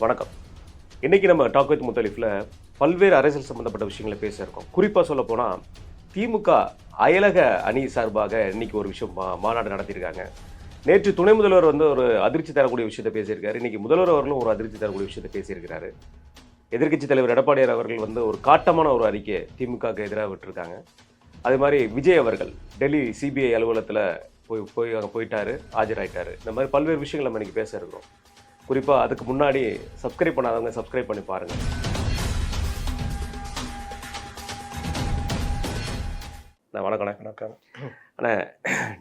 வணக்கம். இன்னைக்கு நம்ம டாக் வித் முத்தலிஃப்ல பல்வேறு அரசியல் சம்பந்தப்பட்ட விஷயங்களை பேச இருக்கோம். குறிப்பாக சொல்ல போனால் திமுக அயலக அணி சார்பாக இன்னைக்கு ஒரு விஷயம் மாநாடு நடத்தியிருக்காங்க. நேற்று துணை முதல்வர் ஒரு அதிர்ச்சி தரக்கூடிய விஷயத்தை பேசியிருக்காரு. இன்னைக்கு முதல்வர் அவர்களும் ஒரு அதிர்ச்சி தரக்கூடிய விஷயத்தை பேசியிருக்கிறாரு. எதிர்க்கட்சி தலைவர் எடப்பாடியார் அவர்கள் ஒரு காட்டமான ஒரு அறிக்கையை திமுகவுக்கு எதிராக விட்டுருக்காங்க. அதே மாதிரி விஜய் அவர்கள் டெல்லி சிபிஐ அலுவலகத்தில் அங்கே போயிட்டாரு, ஆஜராயிட்டாரு. இந்த மாதிரி பல்வேறு விஷயங்கள் நம்ம இன்னைக்கு பேச இருக்கிறோம். குறிப்பாக அதுக்கு முன்னாடி சப்ஸ்கிரைப் பண்ணாதவங்க சப்ஸ்கிரைப் பண்ணி பாருங்கள். வணக்கம். ஆனால்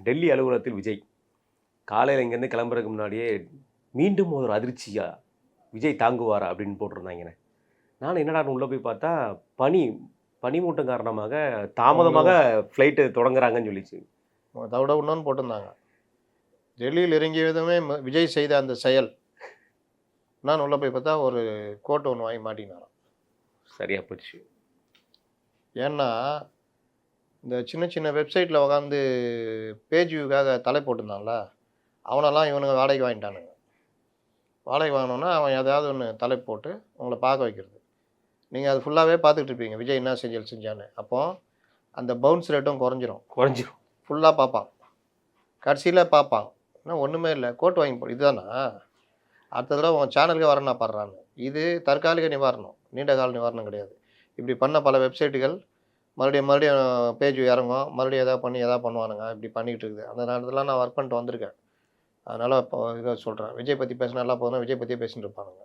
டெல்லி அலுவலகத்தில் விஜய் காலையில் இங்கேருந்து கிளம்புறதுக்கு முன்னாடியே மீண்டும் ஒரு அதிர்ச்சியா விஜய் தாங்குவாரா அப்படின்னு போட்டிருந்தாங்கண்ணே. நான் என்னடா உள்ளே போய் பார்த்தா பனிமூட்டம் காரணமாக தாமதமாக ஃப்ளைட்டு தொடங்குறாங்கன்னு சொல்லிச்சு. அதோட இன்னொன்று போட்டிருந்தாங்க, டெல்லியில் இறங்கிய விதமே விஜய் செய்த அந்த செயல். நான் உள்ளே போய் பார்த்தா ஒரு கோட்டை ஒன்று வாங்கி மாட்டினாராம். சரியாக போச்சு. ஏன்னா இந்த சின்ன சின்ன வெப்சைட்டில் உட்காந்து பேஜ் வியூக்காக தலை போட்டிருந்தான்ல, அவனெல்லாம் இவனுங்க வாடகைக்கு வாங்கிட்டானுங்க. வாடகை வாங்கினோன்னா அவன் ஏதாவது ஒன்று தலை போட்டு உங்களை பார்க்க வைக்கிறது. நீங்கள் அது ஃபுல்லாகவே பார்த்துக்கிட்டு இருப்பீங்க, விஜய் என்ன செஞ்சான்னு. அப்போது அந்த பவுன்ஸ் ரேட்டும் குறைஞ்சிரும். ஃபுல்லாக பார்ப்பான், கடைசியில் பார்ப்பான் இன்னும் ஒன்றுமே இல்லை, கோட்டு வாங்கி போ, இதுதானா அடுத்த தடவை உன் சேனலுக்கு வரேன்னா பாடுறான்னு. இது தற்காலிக நிவாரணம், நீண்ட கால நிவாரணம் கிடையாது. இப்படி பண்ண பல வெப்சைட்டுகள் மறுபடியும் பேஜ் இறங்கும், மறுபடியும் எதாவது பண்ணுவானுங்க. இப்படி பண்ணிக்கிட்டு இருக்குது. அந்த நேரத்தில் நான் ஒர்க் பண்ணிட்டு வந்திருக்கேன். அதனால் இப்போ இதை சொல்கிறேன், விஜய் பற்றி பேசினா நல்லா போதும், விஜய் பற்றியே பேசிட்டு இருப்பானுங்க.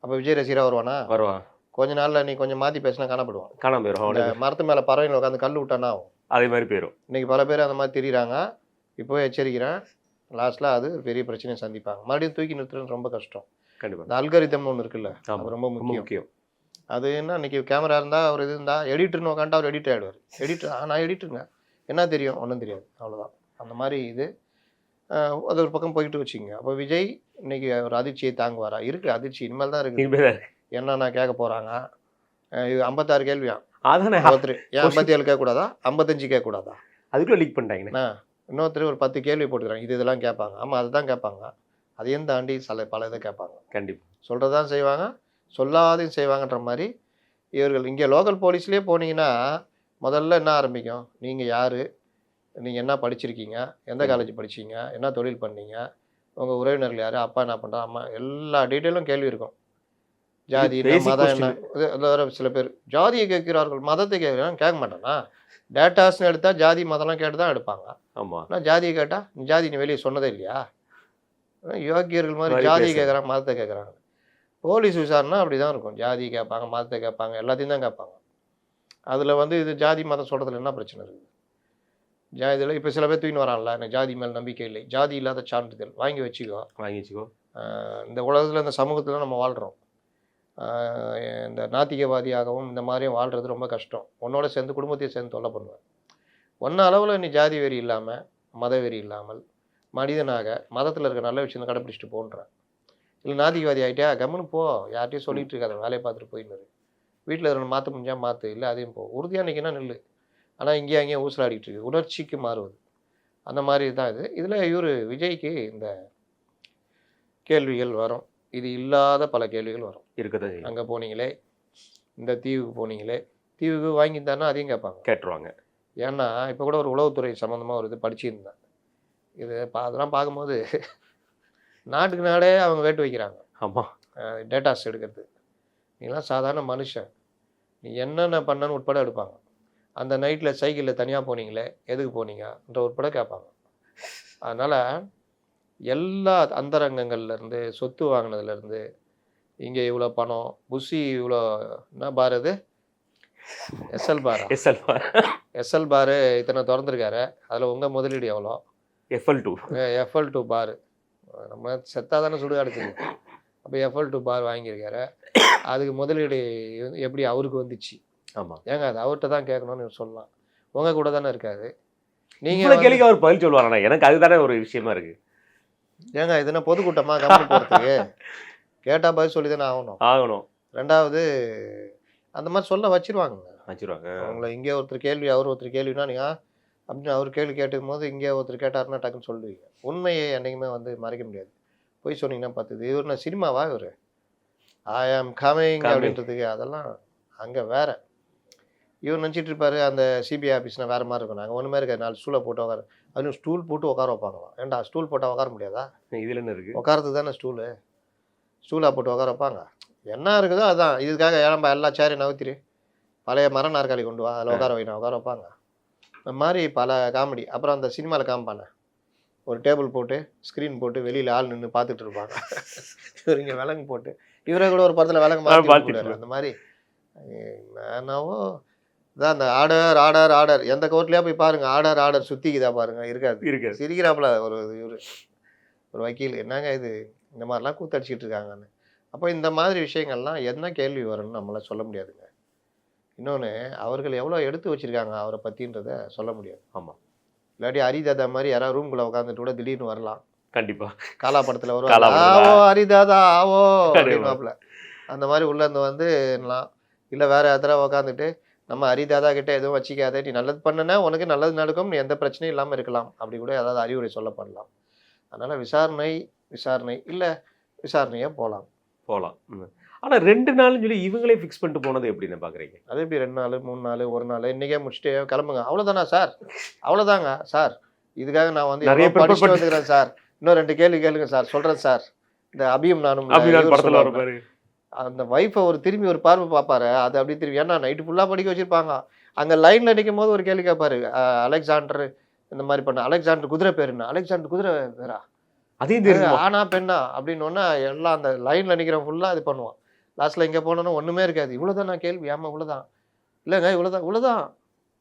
அப்போ விஜய் ரசிகராக வருவான். கொஞ்ச நாளில் நீ கொஞ்சம் மாற்றி பேசினா காணாம போயிடும். மரத்து மேலே பறவைகள் உட்காந்து கல் விட்டானா ஆகும், அதே மாதிரி போயிடும். இன்றைக்கி பல பேர் அந்த மாதிரி தெரியுறாங்க. இப்போவே எச்சரிக்கிறேன், லாஸ்ட்டில் அது பெரிய பிரச்சனையை சந்திப்பாங்க. மறுபடியும் தூக்கி நிறுத்துறது ரொம்ப கஷ்டம். கண்டிப்பாக இந்த அல்காரிதம்னு ஒன்று இருக்குல்ல, அது ரொம்ப முக்கியம். அது என்ன, இன்றைக்கி கேமரா இருந்தால் அவர் இது இருந்தால் எடிட்டர்னு உட்காந்து அவர் எடிட்டர் ஆகிடுவார். நான் எடிட்டருங்க, என்ன தெரியும், ஒன்றும் தெரியாது, அவ்வளோதான். அந்த மாதிரி இது அது ஒரு பக்கம் போய்கிட்டு வச்சுங்க. அப்போ விஜய் இன்னைக்கு ஒரு அதிர்ச்சியை தாங்குவாரா? இருக்குது அதிர்ச்சி, இனிமேல் தான் இருக்குது. என்னன்னா கேட்க போகிறாங்க, இது 56 கேள்வியாம். ஒருத்தர் ஏன் 57 கேட்கக்கூடாதா, 55 கேட்கக்கூடாதா? அதுக்குள்ளே லீக் பண்ணிட்டாங்கண்ணா. இன்னொருத்தர் ஒரு 10 கேள்வி போட்டுக்கிறாங்க, இதெல்லாம் கேட்பாங்க. ஆமாம், அதுதான் கேட்பாங்க. அதையும் தாண்டி பல இதை கேட்பாங்க. கண்டிப்பாக சொல்கிறதான் செய்வாங்க, சொல்லாதையும் செய்வாங்கன்ற மாதிரி இவர்கள். இங்கே லோக்கல் போலீஸ்லேயே போனீங்கன்னா முதல்ல என்ன ஆரம்பிக்கும், நீங்கள் யார், நீங்கள் என்ன படிச்சிருக்கீங்க, எந்த காலேஜ் படிச்சிங்க, என்ன தொழில் பண்ணீங்க, உங்கள் உறவினர்கள் யார், அப்பா என்ன பண்ணுறா, அம்மா, எல்லா டீட்டெயிலும் கேள்வி இருக்கும். ஜாதி என்ன, மதம் என்ன. வேறு சில பேர் ஜாதியை கேட்கிறார்கள், மதத்தை கேட்குறாங்க. கேட்க மாட்டேன்னா, டேட்டாஸ்ன்னு எடுத்தால் ஜாதி மதம்லாம் கேட்டு தான் எடுப்பாங்க. ஆமாம். ஆனால் ஜாதியை கேட்டால் ஜாதி நீ வெளியே சொன்னதே இல்லையா? யோக்கியர்கள் மாதிரி ஜாதியை கேட்குறாங்க, மதத்தை கேட்குறாங்க. போலீஸ் விசாரணை அப்படி தான் இருக்கும், ஜாதி கேட்பாங்க, மதத்தை கேட்பாங்க, எல்லாத்தையும் தான் கேட்பாங்க. அதில் இது ஜாதி மதம் சொல்கிறதுல என்ன பிரச்சனை இருக்குது? ஜாதியில் இப்போ சில பேர் தூக்கின்னு வரான்ல, எனக்கு ஜாதி மேல் நம்பிக்கை இல்லை, ஜாதி இல்லாத சான்றிதழ் வாங்கி வச்சுக்கோ. இந்த உலகத்தில், இந்த சமூகத்தில் நம்ம வாழ்கிறோம். இந்த நாத்திகவாதியாகவும் இந்த மாதிரியும் வாழ்கிறது ரொம்ப கஷ்டம். உன்னோட சேர்ந்து குடும்பத்தையும் சேர்ந்து தொல்லை பண்ணுவேன். ஒன்ன அளவில் நீ ஜாதி வெறி இல்லாமல், மத வெறி இல்லாமல், மனிதனாக மதத்தில் இருக்க நல்ல விஷயத்தை கடைப்பிடிச்சிட்டு போன்றேன். இல்லை நாத்திகவாதி ஆகிட்டியா, கம்முன்னு போ, யார்கிட்டையும் சொல்லிகிட்டு இருக்காத, வேலையை பார்த்துட்டு போயின்னு. வீட்டில் இருக்க மாற்ற முடிஞ்சால் மாற்று, இல்லை அதையும் போ. உறுதியாக நிற்கினா நெல். ஆனால் இங்கேயும் அங்கேயும் ஊசலாடிக்கிட்டு இருக்கு, உணர்ச்சிக்கு மாறுவது. அந்த மாதிரி தான் இது. இதில் விஜய்க்கு இந்த கேள்விகள் வரும், இது இல்லாத பல கேள்விகள் வரும். இருக்குது. அங்கே போனீங்களே, இந்த தீவுக்கு போனீங்களே, தீவுக்கு வாங்கியிருந்தாருன்னா அதையும் கேட்டுருவாங்க. ஏன்னா இப்போ கூட ஒரு உளவுத்துறை சம்மந்தமாக ஒரு இது படிச்சுருந்தேன். இது அதெல்லாம் பார்க்கும்போது நாட்டுக்கு நாடே அவங்க வேட்டு வைக்கிறாங்க. ஆமாம், டேட்டாஸ் எடுக்கிறது. நீங்களாம் சாதாரண மனுஷன், நீ என்னென்ன பண்ணன்னு உட்பட எடுப்பாங்க. அந்த நைட்டில் சைக்கிளில் தனியாக போனீங்களே, எதுக்கு போனீங்கன்ற உட்பட கேட்பாங்க. அதனால் எல்லா அந்தரங்கங்கள்லேருந்து, சொத்து வாங்கினதுலேருந்து, இங்கே இவ்வளோ பணம், புஷி இவ்வளோ, என்ன பார் அது, எஸ்எல் பாரு இத்தனை திறந்துருக்காரு, அதில் உங்கள் முதலீடு எவ்வளோ, FL2 பாரு, நம்ம செத்தாக தானே சுடுகாடு தெரியும். அப்போ FL2 பார் வாங்கியிருக்காரு, அதுக்கு முதலீடு எப்படி அவருக்கு வந்துச்சு? ஆமாம், ஏங்க அது அவர்கிட்ட தான் கேட்கணும்னு சொல்லலாம். உங்கள் கூட தானே இருக்காது. நீங்கள் கேள்விக்கு அவர் பதில் சொல்லுவாரண்ணா, எனக்கு அதுதானே ஒரு விஷயமா இருக்குது. ஏங்க இது என்ன பொதுக்கூட்டமாக கம்பெனி போகிறதுக்கு? கேட்டால் பதில் சொல்லி தானே ஆகணும். ரெண்டாவது அந்த மாதிரி சொல்ல வச்சிருவாங்க. அவங்கள இங்கே ஒருத்தர் கேள்வி, அவர் ஒருத்தர் கேள்வினா நீங்கள் அப்படின்னு அவர் கேள்வி கேட்டுக்கும் போது இங்கே ஒருத்தர் கேட்டாருன்னா டக்குன்னு சொல்லுவீங்க. உண்மையை என்றைக்குமே மறைக்க முடியாது. போய் சொன்னீங்கன்னா பார்த்துது. இவர் நான் சினிமாவா, இவர் ஐ ஆம் கமிங் Coming. அப்படின்றதுக்கு அதெல்லாம் அங்கே வேற. இவர் நினச்சிட்டு இருப்பாரு அந்த சிபிஐ ஆஃபீஸ்னால் வேறு மாதிரி இருக்கும். நாங்கள் ஒன்றுமே இருக்காது, 4 ஸ்டூலை போட்டு உட்கார, அதுவும் ஸ்டூல் போட்டு உட்கார வைப்பாங்களாம். ஏன்டா ஸ்டூல் போட்டால் உட்கார முடியாதா? இதுல என்ன இருக்கு? உட்காரத்துக்கு தானே ஸ்டூலு, ஸ்டூலாக போட்டு உட்கார வைப்பாங்க. என்ன இருக்குதோ அதான். இதுக்காக ஏழம்பா எல்லா சேரையும் நகர்த்திரு, பழைய மர நாற்காலி கொண்டு வா, அதில் உட்கார வைக்கணும், உட்கார வைப்பாங்க. இந்த மாதிரி பல காமெடி. அப்புறம் அந்த சினிமாவில் காமிப்பானே, ஒரு டேபிள் போட்டு ஸ்க்ரீன் போட்டு வெளியில் ஆள் நின்று பார்த்துட்டு இருப்பாங்க. இவர் இங்கே விலங்கு போட்டு, இவரே கூட ஒரு படத்தில் விலங்கு மாற்றிட்டு அந்த மாதிரி. என்னவோ இதான் அந்த ஆர்டர் ஆர்டர் ஆர்டர். எந்த கோர்ட்லேயே போய் பாருங்க, ஆர்டர் ஆர்டர் சுற்றிக்குதா பாருங்க, இருக்காது. இருக்கு. சிரிக்கிறாப்புல ஒரு இவர், ஒரு வக்கீல், என்னங்க இது இந்த மாதிரிலாம் கூத்தடிச்சிட்டு இருக்காங்கன்னு. அப்போ இந்த மாதிரி விஷயங்கள்லாம் என்ன கேள்வி வரும்னு நம்மளால் சொல்ல முடியாதுங்க. இன்னொன்று, அவர்கள் எவ்வளோ எடுத்து வச்சுருக்காங்க அவரை பற்றின்றத சொல்ல முடியாது. ஆமாம். இல்லாட்டி ஹரிதாதா மாதிரி யாராவது ரூம்குள்ளே உட்காந்துட்டு கூட திடீர்னு வரலாம். கண்டிப்பா. காலா படத்தில் வருவாங்க, ஆவோ ஹரிதாதா ஆவோ அப்படின்னாப்புல. அந்த மாதிரி உள்ளேருந்து வந்துலாம். இல்லை வேறு யாராவது உட்காந்துட்டு, நம்ம ஹரிதாதா கிட்ட எதுவும் வச்சிக்காதே, நீ நல்லது பண்ணுனா உனக்கு நல்லது நடக்கும், நீ எந்த பிரச்சனையும் இல்லாமல் இருக்கலாம், அப்படி கூட ஏதாவது அறிவுரை சொல்லப்படலாம். அதனால் விசாரணை இல்லை விசாரணையே போகலாம். ஆனா 2 நாள்னு சொல்லி இவங்களே ஃபிக்ஸ் பண்ணிட்டு போனது எப்படின்னு பாக்குறீங்க? அது எப்படி 2 நாள் 3 நாள் 1 நாள் இன்றைக்கே முடிச்சுட்டு கிளம்புங்க, அவ்வளோதானா சார்? அவ்வளோதாங்க சார், இதுக்காக நான் வந்து நிறைய படிச்சுட்டு வந்துக்கிறேன் சார், இன்னும் 2 கேள்வி கேளுங்க சார், சொல்கிறேன் சார். இந்த அபியும் நானும் படத்துல வர பாரு, அந்த ஒய்ஃபை ஒரு திரும்பி ஒரு பார்வை பார்ப்பாரு, அது அப்படி திரும்பி, ஏன்னா நைட்டு ஃபுல்லாக படிக்க வச்சுருப்பாங்க. அங்கே லைனில் நிற்கும் போது ஒரு கேள்வி கேட்பாரு, அலெக்சாண்டர் இந்த மாதிரி பண்ண, அலெக்சாண்டர் குதிரை பேர் என்ன, அலெக்சாண்டர் குதிரை பேரா, அதையும் தெரியும், ஆனா பெண்ணா அப்படின்னோன்னா எல்லாம் அந்த லைனில் நிற்கிறவன் ஃபுல்லாக இது பண்ணுவான். லாஸ்ட்டில் இங்கே போனோன்னா ஒன்றுமே இருக்காது. இவ்வளோதான் நான் கேள்வி, ஆமாம் இவ்வளோதான், இல்லைங்க இவ்வளோதான்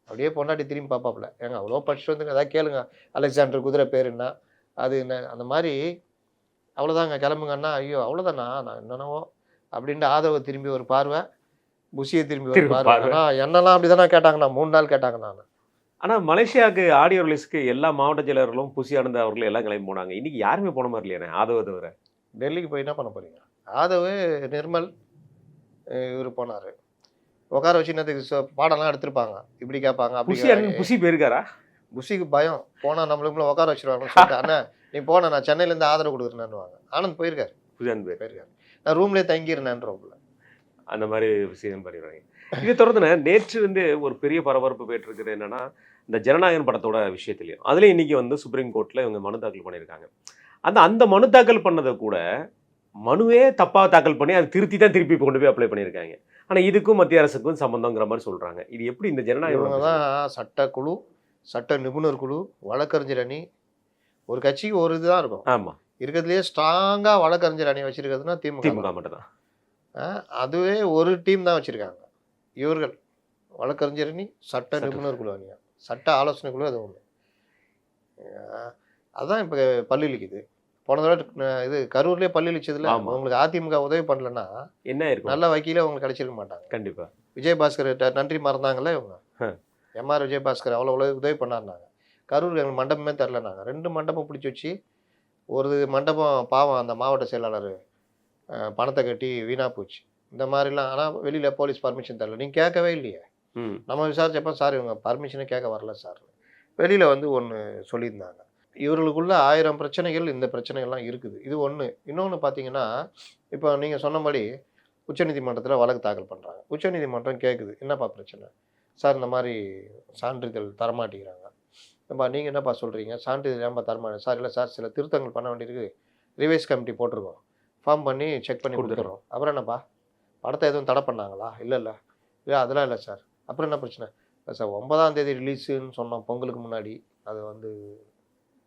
அப்படியே பொண்டாட்டி திரும்பி பார்ப்பாப்புல, ஏங்க அவ்வளோ படிச்சுட்டு வந்துங்க, ஏதாவது கேளுங்க, அலெக்சாண்டர் குதிரை பேர் என்ன, அது என்ன, அந்த மாதிரி. அவ்வளோதாங்க கிளம்புங்கன்னா, ஐயோ அவ்வளோதானா, நான் என்னென்னவோ அப்படின்ட்டு ஆதவ திரும்பி ஒரு பார்வை, புஷியை திரும்பி ஒரு பார்வை. ஆனால் என்னெல்லாம் அப்படி தானே கேட்டாங்க, நான் 3 நாள் கேட்டாங்க நான். ஆனா மலேசியாவுக்கு ஆடியோ ரிலீஸ்க்கு எல்லா மாவட்ட செயலர்களும் புசி ஆனந்த அவர்கள் எல்லாம் கிளம்பி போனாங்க. இன்னைக்கு யாருமே போன மாதிரி இல்லையானே, ஆதவ தவிர. டெல்லிக்கு போய் என்ன பண்ண போறீங்க? ஆதவு, நிர்மல், இவர் போனார். உட்கார வச்சு என்னத்துக்கு பாடம்லாம் எடுத்திருப்பாங்க, இப்படி கேட்பாங்க அப்படி. புசி போயிருக்காரா? புஷிக்கு பயம், போனால் நம்மளுக்குள்ள உட்கார வச்சிருவாங்கன்னு சொல்லிட்டு, அண்ணா நீ போன, நான் சென்னையிலேருந்து ஆதரவு கொடுக்குறேன்னுவாங்க. ஆனந்த் போயிருக்காரு, போயிருக்காரு, நான் ரூம்லேயே தங்கியிருந்தேன்றோம்ல, அந்த மாதிரி விஷயம் பண்ணிடுறாங்க. இதை தொடர்ந்து நேற்று வந்து ஒரு பெரிய பரபரப்பு போயிட்டு என்னன்னா, இந்த ஜனநாயகன் படத்தோட விஷயத்துலையும் அதுலேயும் இன்னைக்கு வந்து சுப்ரீம் கோர்ட்டில் இவங்க மனு தாக்கல் பண்ணியிருக்காங்க. அந்த மனு தாக்கல் பண்ணதை கூட மனுவே தப்பாக தாக்கல் பண்ணி அதை திருத்தி தான் திருப்பி கொண்டு போய் அப்ளை பண்ணியிருக்காங்க. ஆனால் இதுக்கும் மத்திய அரசுக்கும் சம்பந்தங்கிற மாதிரி சொல்கிறாங்க. இது எப்படி இந்த ஜனநாயகம் தான்? சட்டக்குழு, சட்ட நிபுணர் குழு, வழக்கறிஞர் அணி, ஒரு கட்சிக்கு ஒரு இதுதான் இருக்கும். ஆமாம், இருக்கிறதுலேயே ஸ்ட்ராங்காக வழக்கறிஞர் அணி வச்சிருக்கிறதுனா திமுக மட்டும் தான். அதுவே ஒரு டீம் தான் வச்சுருக்காங்க. இவர்கள் வழக்கறிஞர் அணி, சட்ட நிபுணர் குழு அணியா, சட்ட ஆலோசனை குழு, அது ஒன்று. அதுதான் இப்போ பல்லிழிக்குது. போன தடவை இது கரூர்லேயே பல்லிழிச்சதுல உங்களுக்கு அதிமுக உதவி பண்ணலன்னா என்ன இருக்கும், நல்ல வக்கீலே உங்களுக்கு கிடைச்சிருக்க மாட்டாங்க. கண்டிப்பாக. விஜயபாஸ்கர் நன்றி மறந்தாங்களே இவங்க, எம்ஆர் விஜயபாஸ்கர் அவ்வளோ உதவி பண்ணாருனாங்க. கரூர் எங்களுக்கு மண்டபமே தரலனாங்க. 2 மண்டபம் பிடிச்சி வச்சு, ஒரு மண்டபம் பாவம் அந்த மாவட்ட செயலாளர் பணத்தை கட்டி வீணாக போச்சு. இந்த மாதிரிலாம். ஆனால் வெளியில் போலீஸ் பர்மிஷன் தரல, நீங்கள் கேட்கவே இல்லையே. நம்ம விசாரிச்சப்போ சார் இவங்க பர்மிஷனை கேட்க வரல சார், வெளியில் வந்து ஒன்று சொல்லியிருந்தாங்க. இவர்களுக்குள்ள 1000 பிரச்சனைகள், இந்த பிரச்சனைகள்லாம் இருக்குது. இது ஒன்று. இன்னொன்று பார்த்தீங்கன்னா, இப்போ நீங்கள் சொன்னபடி உச்சநீதிமன்றத்தில் வழக்கு தாக்கல் பண்ணுறாங்க. உச்சநீதிமன்றம் கேட்குது, என்னப்பா பிரச்சனை சார், இந்த மாதிரி சான்றிதழ் தரமாட்டேங்கிறாங்க. ஏன்பா நீங்கள் என்னப்பா சொல்கிறீங்க, சான்றிதழ் ஏன்பா தரமாட்டேங்க சார்? இல்லை சார், சில திருத்தங்கள் பண்ண வேண்டியிருக்கு, ரிவைஸ் கமிட்டி போட்டிருக்கோம், ஃபார்ம் பண்ணி செக் பண்ணி கொடுத்துட்றோம். அப்புறம் என்னப்பா, படத்தை எதுவும் தடை பண்ணாங்களா? இல்லை அதெல்லாம் இல்லை சார். அப்புறம் என்ன பிரச்சனை? இல்லை சார், 9ஆம் தேதி ரிலீஸுன்னு சொன்னோம், பொங்கலுக்கு முன்னாடி. அது வந்து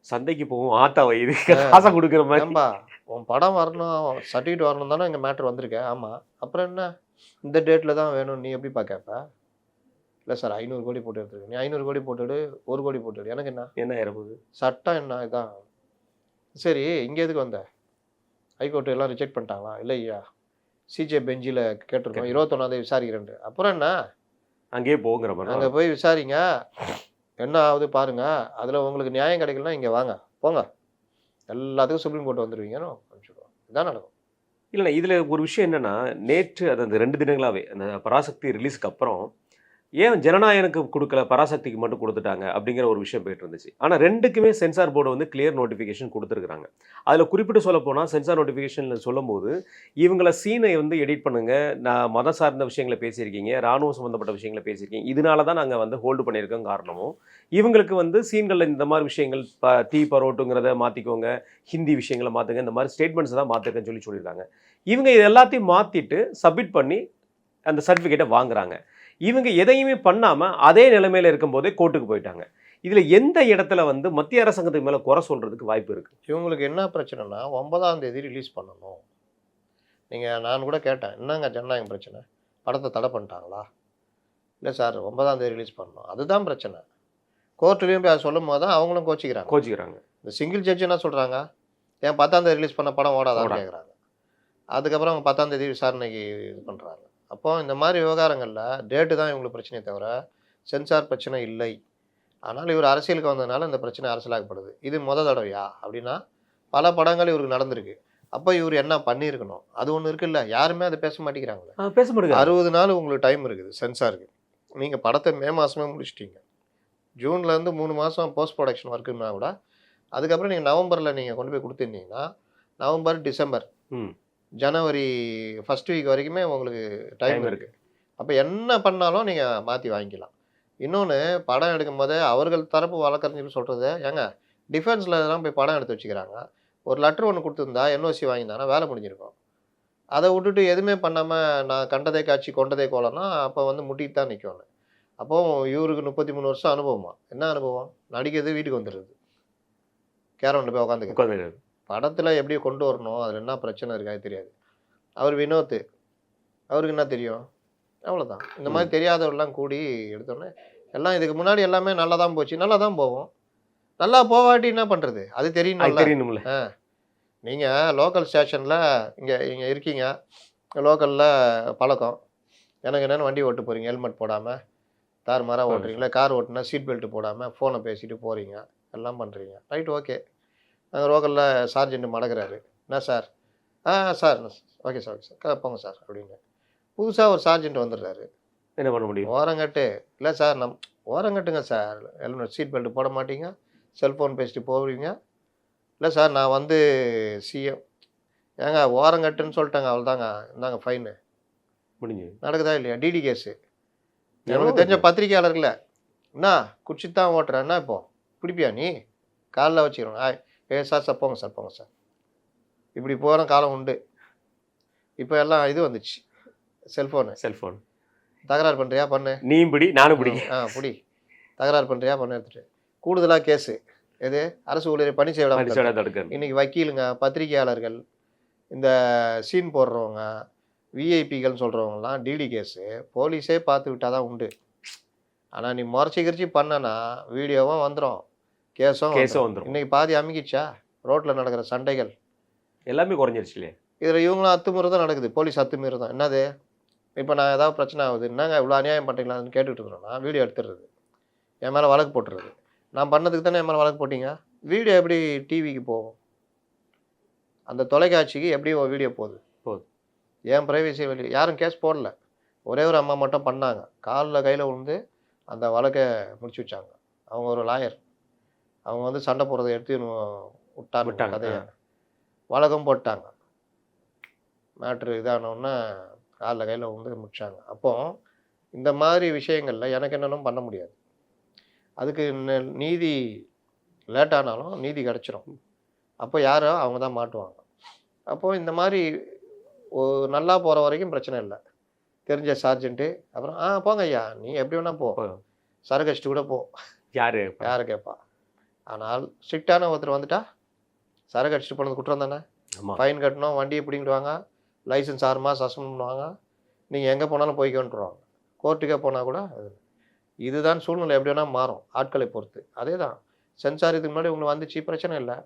சந்தைக்கு போகும், ஆத்தா வயது காசை கொடுக்குற மாதிரி. ஏன்பா உன் படம் வரணும், சர்டிஃபிகேட் வரணும் தானே எங்கள் மேட்ரு வந்திருக்கேன். ஆமாம், அப்புறம் என்ன இந்த டேட்டில் தான் வேணும், நீ எப்படிப்பா கேட்ப? இல்லை சார், 500 கோடி போட்டு எடுத்துருக்கு, நீ 500 கோடி போட்டுவிடு, 1 கோடி போட்டுவிடு, எனக்கு என்ன ஆயிரப்போகுது, சட்டம் என்ன இதான். சரி, இங்கே எதுக்கு வந்த? ஹைகோர்ட்டு எல்லாம் ரிஜெக்ட் பண்ணிட்டாங்களா? இல்லையா, சிஜே பெஞ்சில் கேட்டிருக்கோம், 21ஆம் தேதி விசாரிக்கிறேன். அப்புறம் என்ன, அங்கேயே போங்கிற மாதிரி, அங்கே போய் விசாரிங்க, என்ன ஆகுது பாருங்க, அதில் உங்களுக்கு நியாயம் கிடைக்கலன்னா இங்கே வாங்க, போங்க, எல்லாத்துக்கும் சுப்ரீம் கோர்ட் வந்துடுவீங்கன்னு அனுப்பிச்சுடுவோம். இதான் நடக்கும். இல்லைண்ணா, இதில் ஒரு விஷயம் என்னென்னா, நேற்று அது அந்த 2 தினங்களாகவே அந்த பராசக்தி ரிலீஸ்க்கு அப்புறம் ஏன் ஜனநாயகனுக்கு கொடுக்கல, பராசக்திக்கு மட்டும் கொடுத்துட்டாங்க அப்படிங்கிற ஒரு விஷயம் போயிட்டு இருந்துச்சு. ஆனால் ரெண்டுக்குமே சென்சார் போர்டு வந்து கிளியர் நோட்டிஃபிகேஷன் கொடுத்துருக்காங்க. அதில் குறிப்பிட்டு சொல்ல போனால் சென்சார் நோட்டிஃபிகேஷனில் சொல்லும்போது இவங்கள சீனை வந்து எடிட் பண்ணுங்க, நான் மதம் சார்ந்த விஷயங்களை பேசியிருக்கீங்க, ராணுவம் சம்மந்தப்பட்ட விஷயங்களை பேசியிருக்கீங்க, இதனால தான் நாங்கள் வந்து ஹோல்டு பண்ணியிருக்கோம் காரணமும் இவங்களுக்கு வந்து சீன்களில் இந்த மாதிரி விஷயங்கள் டீ பரோட்டுங்கிறத மாற்றிக்கோங்க, ஹிந்தி விஷயங்களை மாற்றுங்க, இந்த மாதிரி ஸ்டேட்மெண்ட்ஸ் தான் மாற்றுக்கன்னு சொல்லியிருக்காங்க. இவங்க இது எல்லாத்தையும் மாற்றிட்டு சப்மிட் பண்ணி அந்த சர்டிஃபிகேட்டை வாங்குறாங்க. இவங்க எதையுமே பண்ணாமல் அதே நிலைமையில் இருக்கும்போதே கோர்ட்டுக்கு போயிட்டாங்க. இதில் எந்த இடத்துல வந்து மத்திய அரசாங்கத்துக்கு மேலே குறை சொல்கிறதுக்கு வாய்ப்பு இருக்குது? இவங்களுக்கு என்ன பிரச்சனைனா 9ஆம் தேதி ரிலீஸ் பண்ணணும். நான் கூட கேட்டேன், என்னங்க ஜனநாயகம் பிரச்சனை, படத்தை தடை பண்ணிட்டாங்களா? இல்லை சார் 9ஆம் தேதி ரிலீஸ் பண்ணணும், அதுதான் பிரச்சனை. கோர்ட்டுலேயும் போய் அதை சொல்லும் போது தான் அவங்களும் கோச்சிக்கிறாங்க. இந்த சிங்கிள் ஜட்ஜ் என்ன சொல்கிறாங்க, ஏன் 10ஆம் தேதி ரிலீஸ் பண்ண படம் ஓடாதான்னு கேட்குறாங்க. அதுக்கப்புறம் அவங்க 10ஆம் தேதி விசாரணைக்கு இது பண்ணுறாங்க. அப்போ இந்த மாதிரி விவகாரங்களில் டேட்டு தான் இவங்களுக்கு பிரச்சனையே தவிர சென்சார் பிரச்சனை இல்லை. ஆனால் இவர் அரசியலுக்கு வந்ததுனால இந்த பிரச்சனை அரசியலாக்கப்படுது. இது தடவையா அப்படின்னா பல படங்கள் இவருக்கு நடந்திருக்கு. அப்போ இவர் என்ன பண்ணியிருக்கணும், அது ஒன்று இருக்குல்ல, யாருமே அதை பேச மாட்டேங்கிறாங்களே. பேச மாட்டேங்க. 60 நாள் உங்களுக்கு டைம் இருக்குது சென்சாருக்கு. நீங்கள் படத்தை மே மாதமே முடிச்சிட்டீங்க, ஜூன்லேருந்து 3 மாதம் போஸ்ட் ப்ரொடக்ஷன் ஒர்க்குன்னா கூட அதுக்கப்புறம் நீங்கள் நவம்பரில் நீங்கள் கொண்டு போய் கொடுத்துருந்தீங்கன்னா நவம்பர், டிசம்பர், ஜனவரி ஃபஸ்ட் வீக் வரைக்குமே உங்களுக்கு டைம் இருக்குது. அப்போ என்ன பண்ணாலும் நீங்கள் மாற்றி வாங்கிக்கலாம். இன்னொன்று, படம் எடுக்கும் போதே அவர்கள் தரப்பு வழக்கறிஞர் சொல்கிறது, ஏங்க டிஃபென்ஸில் தான் போய் படம் எடுத்து வச்சுக்கிறாங்க, ஒரு லெட்டர் ஒன்று கொடுத்துருந்தா என்ஓசி வாங்கியிருந்தாங்கன்னா வேலை முடிஞ்சிருக்கும். அதை விட்டுட்டு எதுவுமே பண்ணாமல் நான் கண்டதே காட்சி கொண்டதே கோலம்னா அப்போ வந்து முட்டிட்டு தான் நிற்கணும். அப்போது இவருக்கு 33 வருஷம் அனுபவமா, என்ன அனுபவம், நடிக்கிறது வீட்டுக்கு வந்துடுது, கேரவனில் போய் உட்காந்துக்கிறது. படத்தில் எப்படி கொண்டு வரணும், அதில் என்ன பிரச்சனை இருக்கா தெரியாது. அவர் வினோத், அவருக்கு என்ன தெரியும், அவ்வளோதான். இந்த மாதிரி தெரியாதவரெல்லாம் கூடி எடுத்தோன்னே எல்லாம் இதுக்கு முன்னாடி எல்லாமே நல்லா தான் போச்சு, நல்லா தான் போவோம். நல்லா போவாட்டி என்ன பண்ணுறது, அது தெரியணும்ல. நீங்கள் லோக்கல் ஸ்டேஷனில் இங்கே இருக்கீங்க, லோக்கலில் பழக்கம், எனக்கு என்னென்னு வண்டி ஓட்டு போகிறீங்க, ஹெல்மெட் போடாமல் தாறுமாறாக ஓட்டுறீங்களா, கார் ஓட்டுனா சீட் பெல்ட் போடாமல் ஃபோனை பேசிட்டு போகிறீங்க, எல்லாம் பண்ணுறீங்க, ரைட், ஓகே. நாங்கள் லோக்கலில் சார்ஜென்ட் மடக்கிறாரு, என்ன sir, sir okay sir, okay sir, போங்க சார் அப்படின்னு. புதுசாக ஒரு சார்ஜென்ட் வந்துடுறாரு, என்ன பண்ண முடியும், ஓரங்கட்டு, இல்லை சார் ஓரங்கட்டுங்க சார், ஹெல்மெட் சீட் பெல்ட் போட மாட்டீங்க, செல்ஃபோன் பேசிட்டு போவீங்க, இல்லை சார் நான் வந்து சிஎம், ஏங்க ஓரங்கட்டுன்னு சொல்லிட்டாங்க, அவ்வளோதாங்க, இந்தாங்க ஃபைனு முடிஞ்சு. நடக்குதா இல்லையா, டிடி கேஸு. எனக்கு தெரிஞ்ச பத்திரிகையாளர்களை என்ன குடிச்சிட்டு தான் ஓட்டுறேன், என்ன இப்போ பிடிப்பியா நீ, காலில் வச்சுக்கிறோம், சார் போங்க சார், போங்க சார், இப்படி போகிற காலம் உண்டு. இப்போ எல்லாம் இது வந்துச்சு, செல்ஃபோன் தகராறு பண்ணுறியா பண்ணு, நீயும் பிடி நானும் பிடி, பிடி, தகராறு பண்ணுறியா பண்ணு, எடுத்துகிட்டு கூடுதலாக கேஸு, எது அரசு ஊழியரை பணி செய்ய விடாமல். இன்றைக்கி வக்கீலுங்க, பத்திரிகையாளர்கள், இந்த சீன் போடுறவங்க, விஐபிகள்னு சொல்கிறவங்கலாம் டிடி கேஸு போலீஸே பார்த்து விட்டால் தான் உண்டு. ஆனால் நீ முறைச்சி பண்ணனா வீடியோவும் வந்துடும், கேஸும் வந்துடும். இன்றைக்கி பாதி அமுக்கிச்சா, ரோட்டில் நடக்கிற சண்டைகள் எல்லாமே குறைஞ்சிருச்சு இல்லையா. இதில் இவங்களும் அத்துமீறி தான் நடக்குது, போலீஸ் அத்துமீறி தான். என்னது இப்போ நான் ஏதாவது பிரச்சனை ஆகுது, என்னங்க இவ்வளோ அநியாயம் பண்ணுறீங்களான்னு கேட்டுக்கிட்டு இருக்கிறோன்னா வீடியோ எடுத்துடுறது, என் மேலே வழக்கு போட்டுறது. நான் பண்ணதுக்கு தானே என் மேலே வழக்கு போட்டிங்க, வீடியோ எப்படி டிவிக்கு போகும், அந்த தொலைக்காட்சிக்கு எப்படி வீடியோ போகுது, ஏன் ப்ரைவசி வெளியே யாரும் கேஸ் போடல. ஒரே ஒரு அம்மா மட்டும் பண்ணாங்க, காலில் கையில் விழுந்து அந்த வழக்கை முடிச்சு வச்சாங்க. அவங்க ஒரு லாயர், அவங்க வந்து சண்டை போடுறதை எடுத்து விட்டாங்க கதையை, வழக்கம் போட்டாங்க. மேட்ரு இதானோன்னா காலில் கையில் விழுந்து முடிச்சாங்க. அப்போது இந்த மாதிரி விஷயங்களில் எனக்கு என்னென்னும் பண்ண முடியாது. அதுக்கு நீதி லேட்டானாலும் நீதி கிடச்சிரும். அப்போ யாரோ அவங்க தான் மாட்டுவாங்க. அப்போது இந்த மாதிரி நல்லா போகிற வரைக்கும் பிரச்சனை இல்லை. தெரிஞ்ச சார்ஜென்ட்டு அப்புறம் போங்க ஐயா, நீ எப்படி வேணால் போ, சரக்கு அடிச்சுட்டு கூட போ, யார் கேட்பா. ஆனால் ஸ்ட்ரிக்டான ஒருத்தர் வந்துட்டா சரக்கு அடிச்சுட்டு போனது குற்றம் தானே, ஃபைன் கட்டணும், வண்டியை பிடிங்கிடுவாங்க, லைசன்ஸ் 6 மாதம் சஸ்பெண்ட் பண்ணுவாங்க, நீங்கள் எங்கே போனாலும் போய்க்கோன்ட்டுருவாங்க, கோர்ட்டுக்கே போனால் கூட. இதுதான் சூழ்நிலை, எப்படி வேணால் மாறும் ஆட்களை பொறுத்து. அதே தான் சென்சார் இதுக்கு முன்னாடி உங்களுக்கு வந்துச்சு, பிரச்சனை இல்லை.